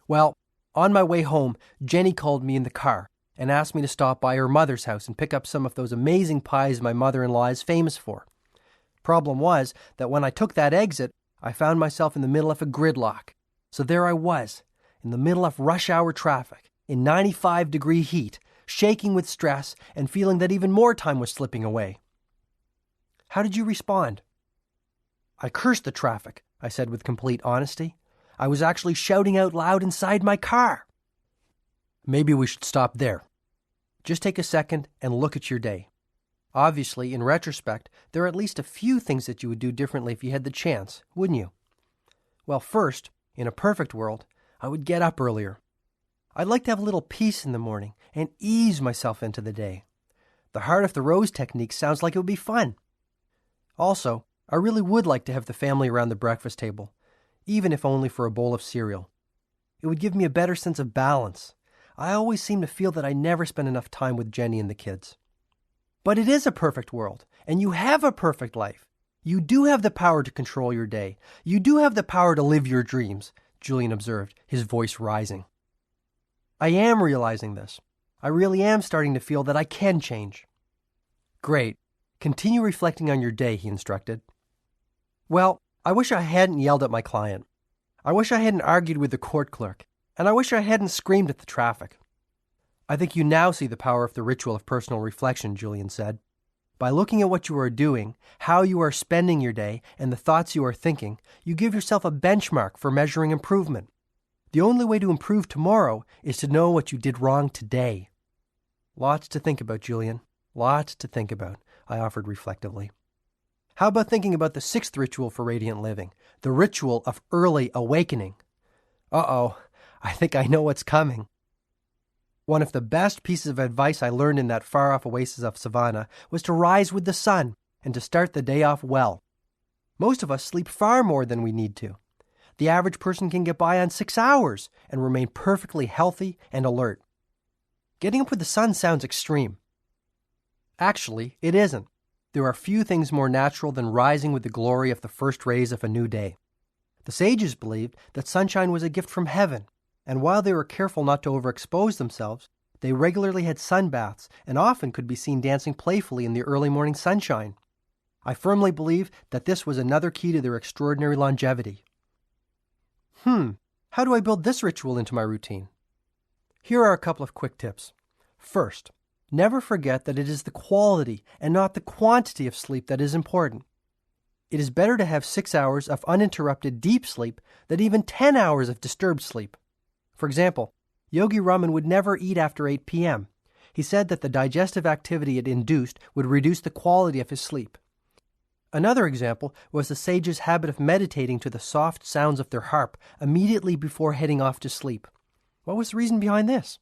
Well, on my way home, Jenny called me in the car and asked me to stop by her mother's house and pick up some of those amazing pies my mother-in-law is famous for. Problem was that when I took that exit, I found myself in the middle of a gridlock. So there I was, in the middle of rush hour traffic, in 95-degree heat, shaking with stress and feeling that even more time was slipping away. How did you respond? I cursed the traffic, I said with complete honesty. I was actually shouting out loud inside my car. Maybe we should stop there. Just take a second and look at your day. Obviously, in retrospect, there are at least a few things that you would do differently if you had the chance, wouldn't you? Well, first, in a perfect world, I would get up earlier. I'd like to have a little peace in the morning and ease myself into the day. The Heart of the Rose technique sounds like it would be fun. Also, I really would like to have the family around the breakfast table, even if only for a bowl of cereal. It would give me a better sense of balance. I always seem to feel that I never spend enough time with Jenny and the kids. But it is a perfect world, and you have a perfect life. You do have the power to control your day. You do have the power to live your dreams, Julian observed, his voice rising. I am realizing this. I really am starting to feel that I can change. Great. Continue reflecting on your day, he instructed. Well, I wish I hadn't yelled at my client. I wish I hadn't argued with the court clerk. And I wish I hadn't screamed at the traffic. I think you now see the power of the ritual of personal reflection, Julian said. By looking at what you are doing, how you are spending your day, and the thoughts you are thinking, you give yourself a benchmark for measuring improvement. The only way to improve tomorrow is to know what you did wrong today. Lots to think about, Julian. Lots to think about, I offered reflectively. How about thinking about the sixth ritual for radiant living, the ritual of early awakening? Uh-oh, I think I know what's coming. One of the best pieces of advice I learned in that far-off oasis of savannah was to rise with the sun and to start the day off well. Most of us sleep far more than we need to. The average person can get by on 6 hours and remain perfectly healthy and alert. Getting up with the sun sounds extreme. Actually, it isn't. There are few things more natural than rising with the glory of the first rays of a new day. The sages believed that sunshine was a gift from heaven, and while they were careful not to overexpose themselves, they regularly had sun baths and often could be seen dancing playfully in the early morning sunshine. I firmly believe that this was another key to their extraordinary longevity. How do I build this ritual into my routine? Here are a couple of quick tips. First, never forget that it is the quality and not the quantity of sleep that is important. It is better to have 6 hours of uninterrupted deep sleep than even 10 hours of disturbed sleep. For example, Yogi Raman would never eat after 8 p.m. He said that the digestive activity it induced would reduce the quality of his sleep. Another example was the sage's habit of meditating to the soft sounds of their harp immediately before heading off to sleep. What was the reason behind this?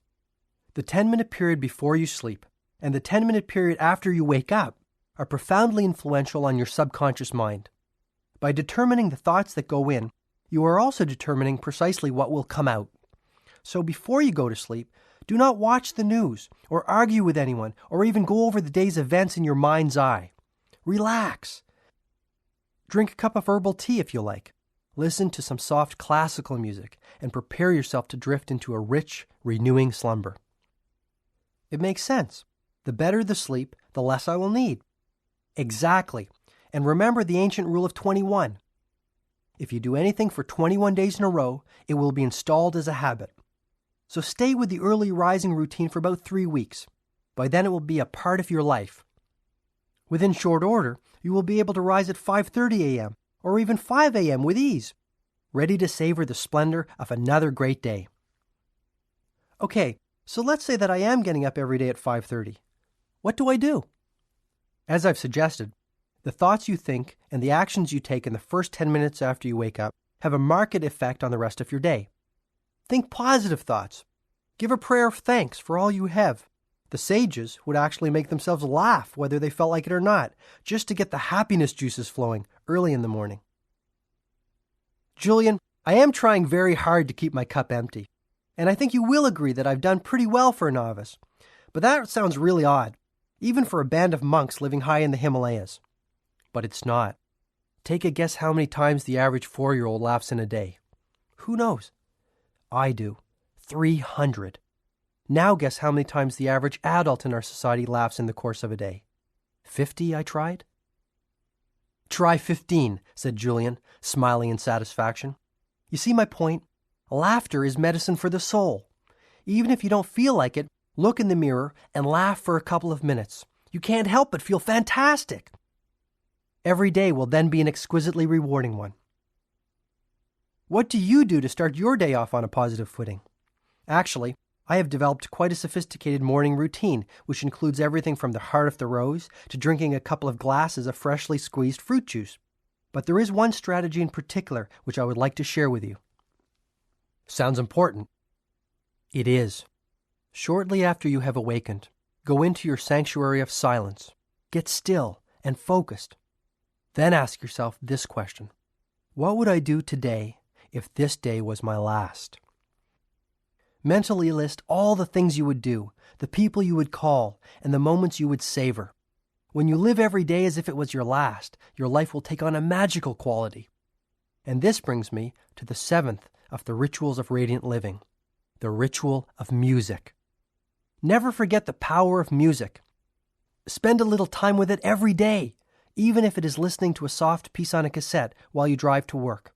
The 10-minute period before you sleep and the 10-minute period after you wake up are profoundly influential on your subconscious mind. By determining the thoughts that go in, you are also determining precisely what will come out. So before you go to sleep, do not watch the news or argue with anyone or even go over the day's events in your mind's eye. Relax. Drink a cup of herbal tea if you like. Listen to some soft classical music and prepare yourself to drift into a rich, renewing slumber. It makes sense. The better the sleep, the less I will need. Exactly. And remember the ancient rule of 21. If you do anything for 21 days in a row, it will be installed as a habit. So stay with the early rising routine for about 3 weeks. By then it will be a part of your life. Within short order, you will be able to rise at 5:30 a.m. or even 5 a.m. with ease, ready to savor the splendor of another great day. Okay, so let's say that I am getting up every day at 5:30. What do I do? As I've suggested, the thoughts you think and the actions you take in the first 10 minutes after you wake up have a marked effect on the rest of your day. Think positive thoughts. Give a prayer of thanks for all you have. The sages would actually make themselves laugh whether they felt like it or not, just to get the happiness juices flowing early in the morning. Julian, I am trying very hard to keep my cup empty, and I think you will agree that I've done pretty well for a novice. But that sounds really odd, even for a band of monks living high in the Himalayas. But it's not. Take a guess how many times the average 4-year-old laughs in a day. Who knows? I do. 300. Now guess how many times the average adult in our society laughs in the course of a day. 50, I tried. Try 15, said Julian, smiling in satisfaction. You see my point? Laughter is medicine for the soul. Even if you don't feel like it, look in the mirror and laugh for a couple of minutes. You can't help but feel fantastic. Every day will then be an exquisitely rewarding one. What do you do to start your day off on a positive footing? Actually, I have developed quite a sophisticated morning routine, which includes everything from the heart of the rose to drinking a couple of glasses of freshly squeezed fruit juice. But there is one strategy in particular which I would like to share with you. Sounds important. It is. Shortly after you have awakened, go into your sanctuary of silence. Get still and focused. Then ask yourself this question. What would I do today if this day was my last? Mentally list all the things you would do, the people you would call, and the moments you would savor. When you live every day as if it was your last, your life will take on a magical quality. And this brings me to the 7th of the rituals of radiant living, the ritual of music. Never forget the power of music. Spend a little time with it every day, even if it is listening to a soft piece on a cassette while you drive to work.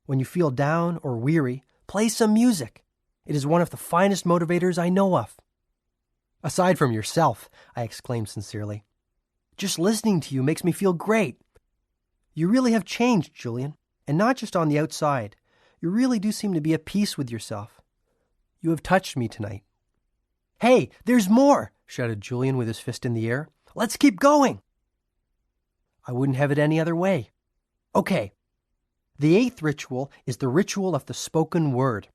When you feel down or weary, play some music. It is one of the finest motivators I know of. Aside from yourself, I exclaimed sincerely. Just listening to you makes me feel great. You really have changed, Julian, and not just on the outside. You really do seem to be at peace with yourself. You have touched me tonight. Hey, there's more, shouted Julian with his fist in the air. Let's keep going. I wouldn't have it any other way. Okay. The 8th ritual is the ritual of the spoken word.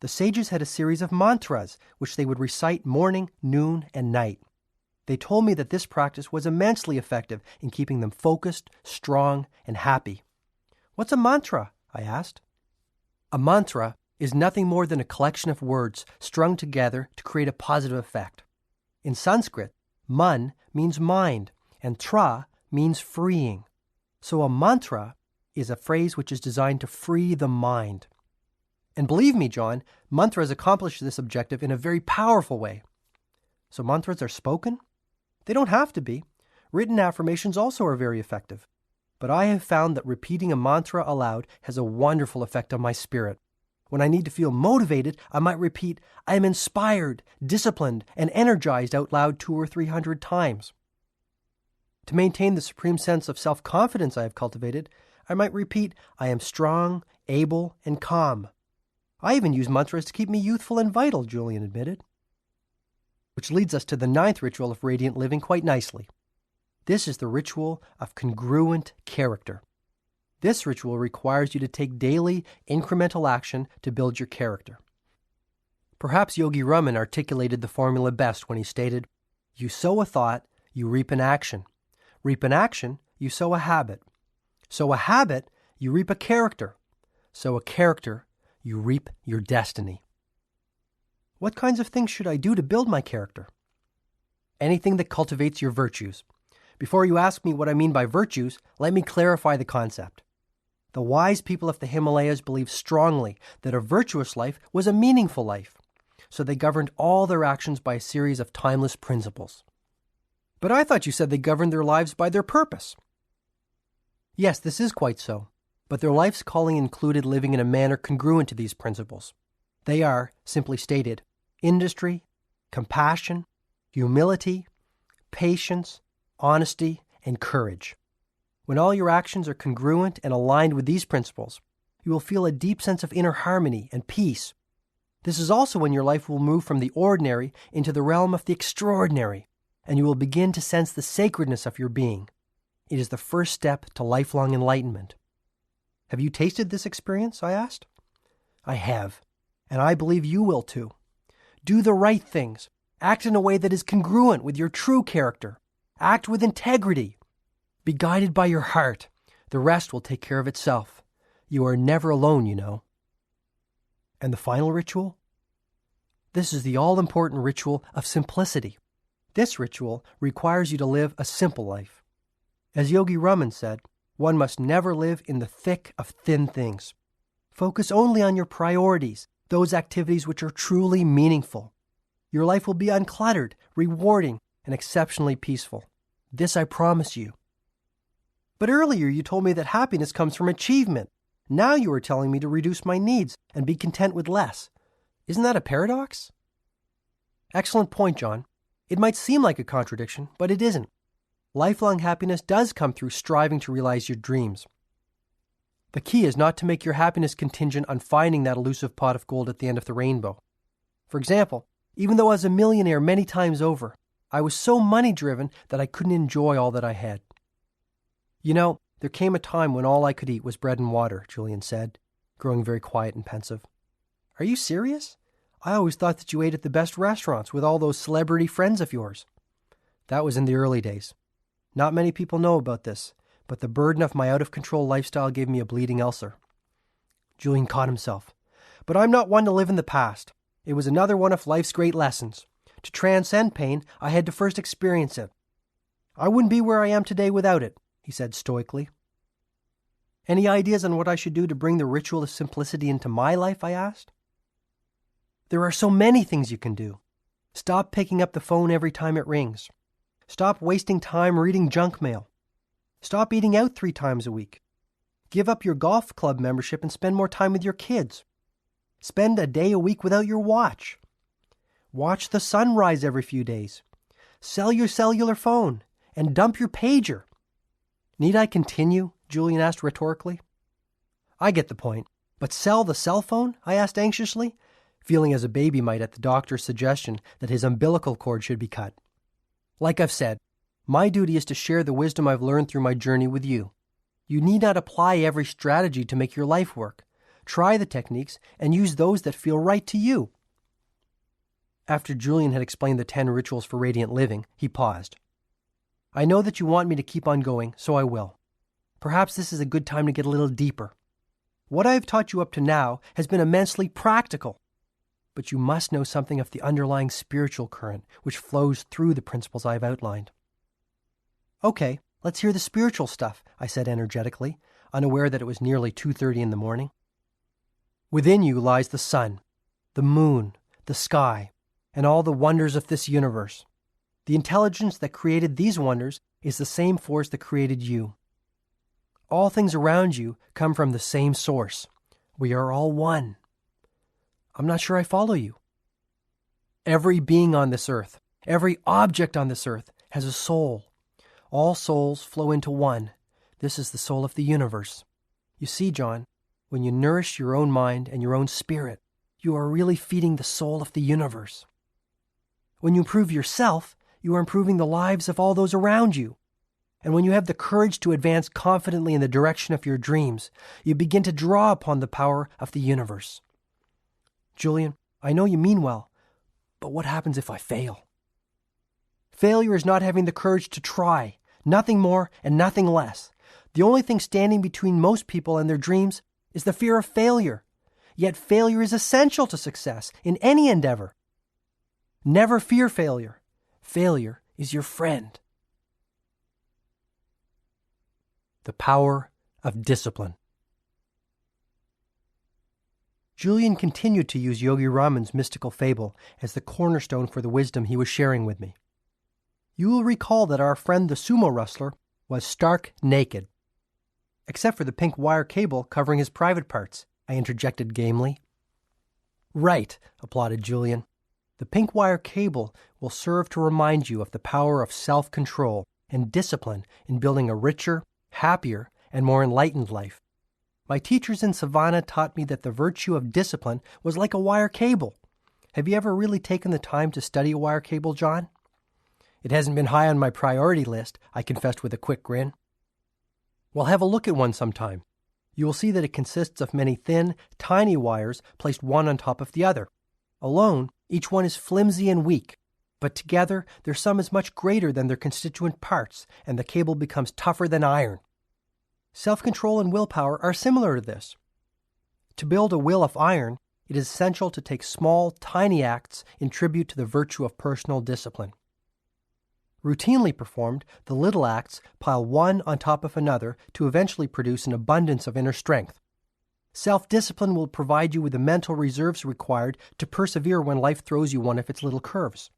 The sages had a series of mantras, which they would recite morning, noon, and night. They told me that this practice was immensely effective in keeping them focused, strong, and happy. What's a mantra? I asked. A mantra is nothing more than a collection of words strung together to create a positive effect. In Sanskrit, man means mind, and tra means freeing. So a mantra is a phrase which is designed to free the mind. And believe me, John, mantras accomplish this objective in a very powerful way. So mantras are spoken? They don't have to be. Written affirmations also are very effective. But I have found that repeating a mantra aloud has a wonderful effect on my spirit. When I need to feel motivated, I might repeat, I am inspired, disciplined, and energized out loud 200 or 300 times. To maintain the supreme sense of self-confidence I have cultivated, I might repeat, I am strong, able, and calm. I even use mantras to keep me youthful and vital, Julian admitted. Which leads us to the 9th ritual of radiant living quite nicely. This is the ritual of congruent character. This ritual requires you to take daily, incremental action to build your character. Perhaps Yogi Raman articulated the formula best when he stated, you sow a thought, you reap an action. Reap an action, you sow a habit. Sow a habit, you reap a character. Sow a character, you reap your destiny. What kinds of things should I do to build my character? Anything that cultivates your virtues. Before you ask me what I mean by virtues, let me clarify the concept. The wise people of the Himalayas believed strongly that a virtuous life was a meaningful life, so they governed all their actions by a series of timeless principles. But I thought you said they governed their lives by their purpose. Yes, this is quite so. But their life's calling included living in a manner congruent to these principles. They are, simply stated, industry, compassion, humility, patience, honesty, and courage. When all your actions are congruent and aligned with these principles, you will feel a deep sense of inner harmony and peace. This is also when your life will move from the ordinary into the realm of the extraordinary, and you will begin to sense the sacredness of your being. It is the first step to lifelong enlightenment. Have you tasted this experience? I asked. I have, and I believe you will too. Do the right things. Act in a way that is congruent with your true character. Act with integrity. Be guided by your heart. The rest will take care of itself. You are never alone, you know. And the final ritual? This is the all-important ritual of simplicity. This ritual requires you to live a simple life. As Yogi Raman said, one must never live in the thick of thin things. Focus only on your priorities, those activities which are truly meaningful. Your life will be uncluttered, rewarding, and exceptionally peaceful. This I promise you. But earlier you told me that happiness comes from achievement. Now you are telling me to reduce my needs and be content with less. Isn't that a paradox? Excellent point, John. It might seem like a contradiction, but it isn't. Lifelong happiness does come through striving to realize your dreams. The key is not to make your happiness contingent on finding that elusive pot of gold at the end of the rainbow. For example, even though I was a millionaire many times over, I was so money-driven that I couldn't enjoy all that I had. You know, there came a time when all I could eat was bread and water, Julian said, growing very quiet and pensive. Are you serious? I always thought that you ate at the best restaurants with all those celebrity friends of yours. That was in the early days. Not many people know about this, but the burden of my out-of-control lifestyle gave me a bleeding ulcer. Julian caught himself. But I'm not one to live in the past. It was another one of life's great lessons. To transcend pain, I had to first experience it. I wouldn't be where I am today without it, he said stoically. Any ideas on what I should do to bring the ritual of simplicity into my life, I asked. There are so many things you can do. Stop picking up the phone every time it rings. Stop wasting time reading junk mail. Stop eating out 3 times a week. Give up your golf club membership and spend more time with your kids. Spend a day a week without your watch. Watch the sunrise every few days. Sell your cellular phone and dump your pager. Need I continue? Julian asked rhetorically. I get the point. But sell the cell phone? I asked anxiously, feeling as a baby might at the doctor's suggestion that his umbilical cord should be cut. Like I've said, my duty is to share the wisdom I've learned through my journey with you. You need not apply every strategy to make your life work. Try the techniques and use those that feel right to you. After Julian had explained the 10 rituals for radiant living, he paused. I know that you want me to keep on going, so I will. Perhaps this is a good time to get a little deeper. What I have taught you up to now has been immensely practical, but you must know something of the underlying spiritual current which flows through the principles I have outlined. Okay, let's hear the spiritual stuff, I said energetically, unaware that it was nearly 2:30 in the morning. Within you lies the sun, the moon, the sky, and all the wonders of this universe. The intelligence that created these wonders is the same force that created you. All things around you come from the same source. We are all one. I'm not sure I follow you. Every being on this earth, every object on this earth has a soul. All souls flow into one. This is the soul of the universe. You see, John, when you nourish your own mind and your own spirit, you are really feeding the soul of the universe. When you improve yourself, you are improving the lives of all those around you. And when you have the courage to advance confidently in the direction of your dreams, you begin to draw upon the power of the universe. Julian, I know you mean well, but what happens if I fail? Failure is not having the courage to try, nothing more and nothing less. The only thing standing between most people and their dreams is the fear of failure. Yet failure is essential to success in any endeavor. Never fear failure. Failure is your friend. The power of discipline. Julian continued to use Yogi Raman's mystical fable as the cornerstone for the wisdom he was sharing with me. You will recall that our friend the sumo wrestler was stark naked. Except for the pink wire cable covering his private parts, I interjected gamely. Right, applauded Julian. The pink wire cable will serve to remind you of the power of self-control and discipline in building a richer, happier, and more enlightened life. My teachers in Savannah taught me that the virtue of discipline was like a wire cable. Have you ever really taken the time to study a wire cable, John? It hasn't been high on my priority list, I confessed with a quick grin. Well, have a look at one sometime. You will see that it consists of many thin, tiny wires placed one on top of the other. Alone, each one is flimsy and weak, but together their sum is much greater than their constituent parts, and the cable becomes tougher than iron. Self-control and willpower are similar to this. To build a will of iron, it is essential to take small, tiny acts in tribute to the virtue of personal discipline. Routinely performed, the little acts pile one on top of another to eventually produce an abundance of inner strength. Self-discipline will provide you with the mental reserves required to persevere when life throws you one of its little curves.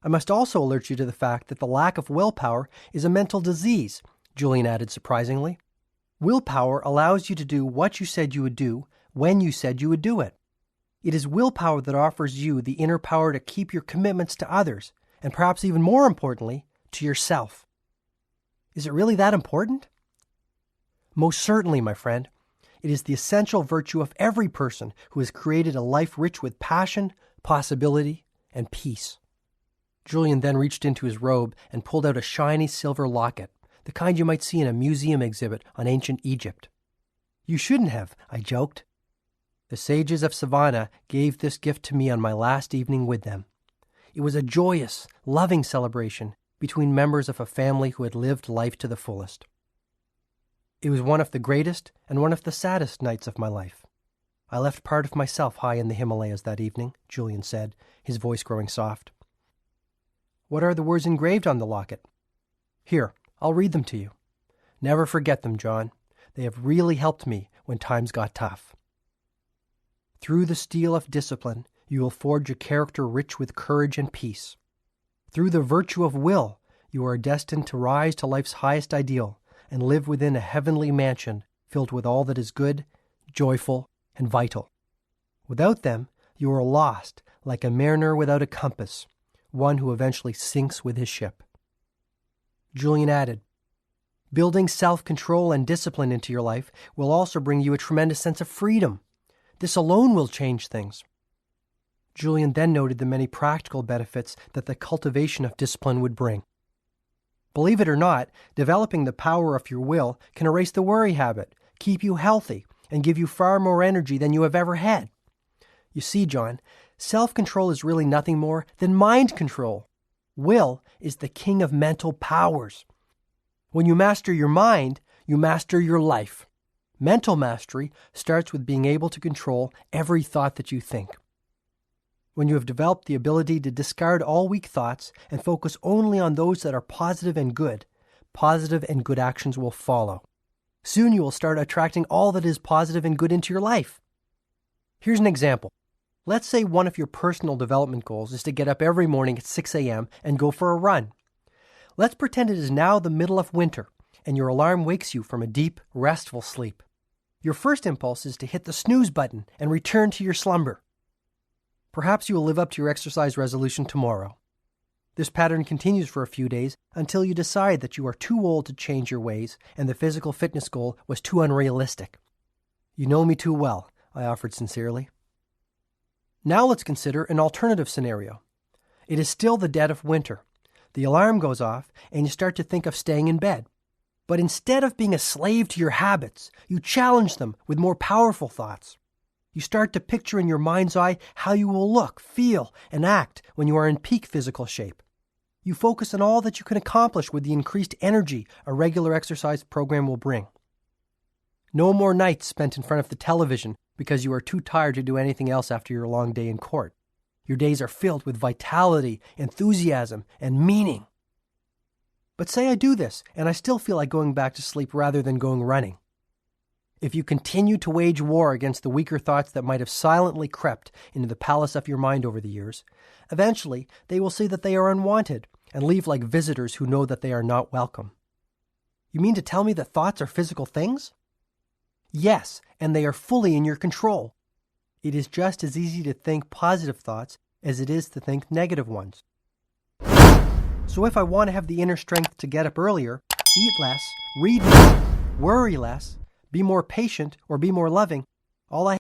I must also alert you to the fact that the lack of willpower is a mental disease, Julian added surprisingly. Willpower allows you to do what you said you would do when you said you would do it. It is willpower that offers you the inner power to keep your commitments to others, and perhaps even more importantly, to yourself. Is it really that important? Most certainly, my friend. It is the essential virtue of every person who has created a life rich with passion, possibility, and peace. Julian then reached into his robe and pulled out a shiny silver locket, the kind you might see in a museum exhibit on ancient Egypt. You shouldn't have, I joked. The sages of Savannah gave this gift to me on my last evening with them. It was a joyous, loving celebration between members of a family who had lived life to the fullest. It was one of the greatest and one of the saddest nights of my life. I left part of myself high in the Himalayas that evening, Julian said, his voice growing soft. What are the words engraved on the locket? Here, I'll read them to you. Never forget them, John. They have really helped me when times got tough. Through the steel of discipline, you will forge a character rich with courage and peace. Through the virtue of will, you are destined to rise to life's highest ideal and live within a heavenly mansion filled with all that is good, joyful, and vital. Without them, you are lost, like a mariner without a compass, one who eventually sinks with his ship. Julian added, building self-control and discipline into your life will also bring you a tremendous sense of freedom. This alone will change things. Julian then noted the many practical benefits that the cultivation of discipline would bring. Believe it or not, developing the power of your will can erase the worry habit, keep you healthy, and give you far more energy than you have ever had. You see, John, self-control is really nothing more than mind control. Will is the king of mental powers. When you master your mind, you master your life. Mental mastery starts with being able to control every thought that you think. When you have developed the ability to discard all weak thoughts and focus only on those that are positive and good actions will follow. Soon you will start attracting all that is positive and good into your life. Here's an example. Let's say one of your personal development goals is to get up every morning at 6 a.m. and go for a run. Let's pretend it is now the middle of winter and your alarm wakes you from a deep, restful sleep. Your first impulse is to hit the snooze button and return to your slumber. Perhaps you will live up to your exercise resolution tomorrow. This pattern continues for a few days until you decide that you are too old to change your ways and the physical fitness goal was too unrealistic. You know me too well, I offered sincerely. Now let's consider an alternative scenario. It is still the dead of winter. The alarm goes off and you start to think of staying in bed. But instead of being a slave to your habits, you challenge them with more powerful thoughts. You start to picture in your mind's eye how you will look, feel, and act when you are in peak physical shape. You focus on all that you can accomplish with the increased energy a regular exercise program will bring. No more nights spent in front of the television because you are too tired to do anything else after your long day in court. Your days are filled with vitality, enthusiasm, and meaning. But say I do this, and I still feel like going back to sleep rather than going running. If you continue to wage war against the weaker thoughts that might have silently crept into the palace of your mind over the years, eventually they will see that they are unwanted and leave like visitors who know that they are not welcome. You mean to tell me that thoughts are physical things? Yes, and they are fully in your control. It is just as easy to think positive thoughts as it is to think negative ones. So if I want to have the inner strength to get up earlier, eat less, read more, worry less, be more patient, or be more loving, all I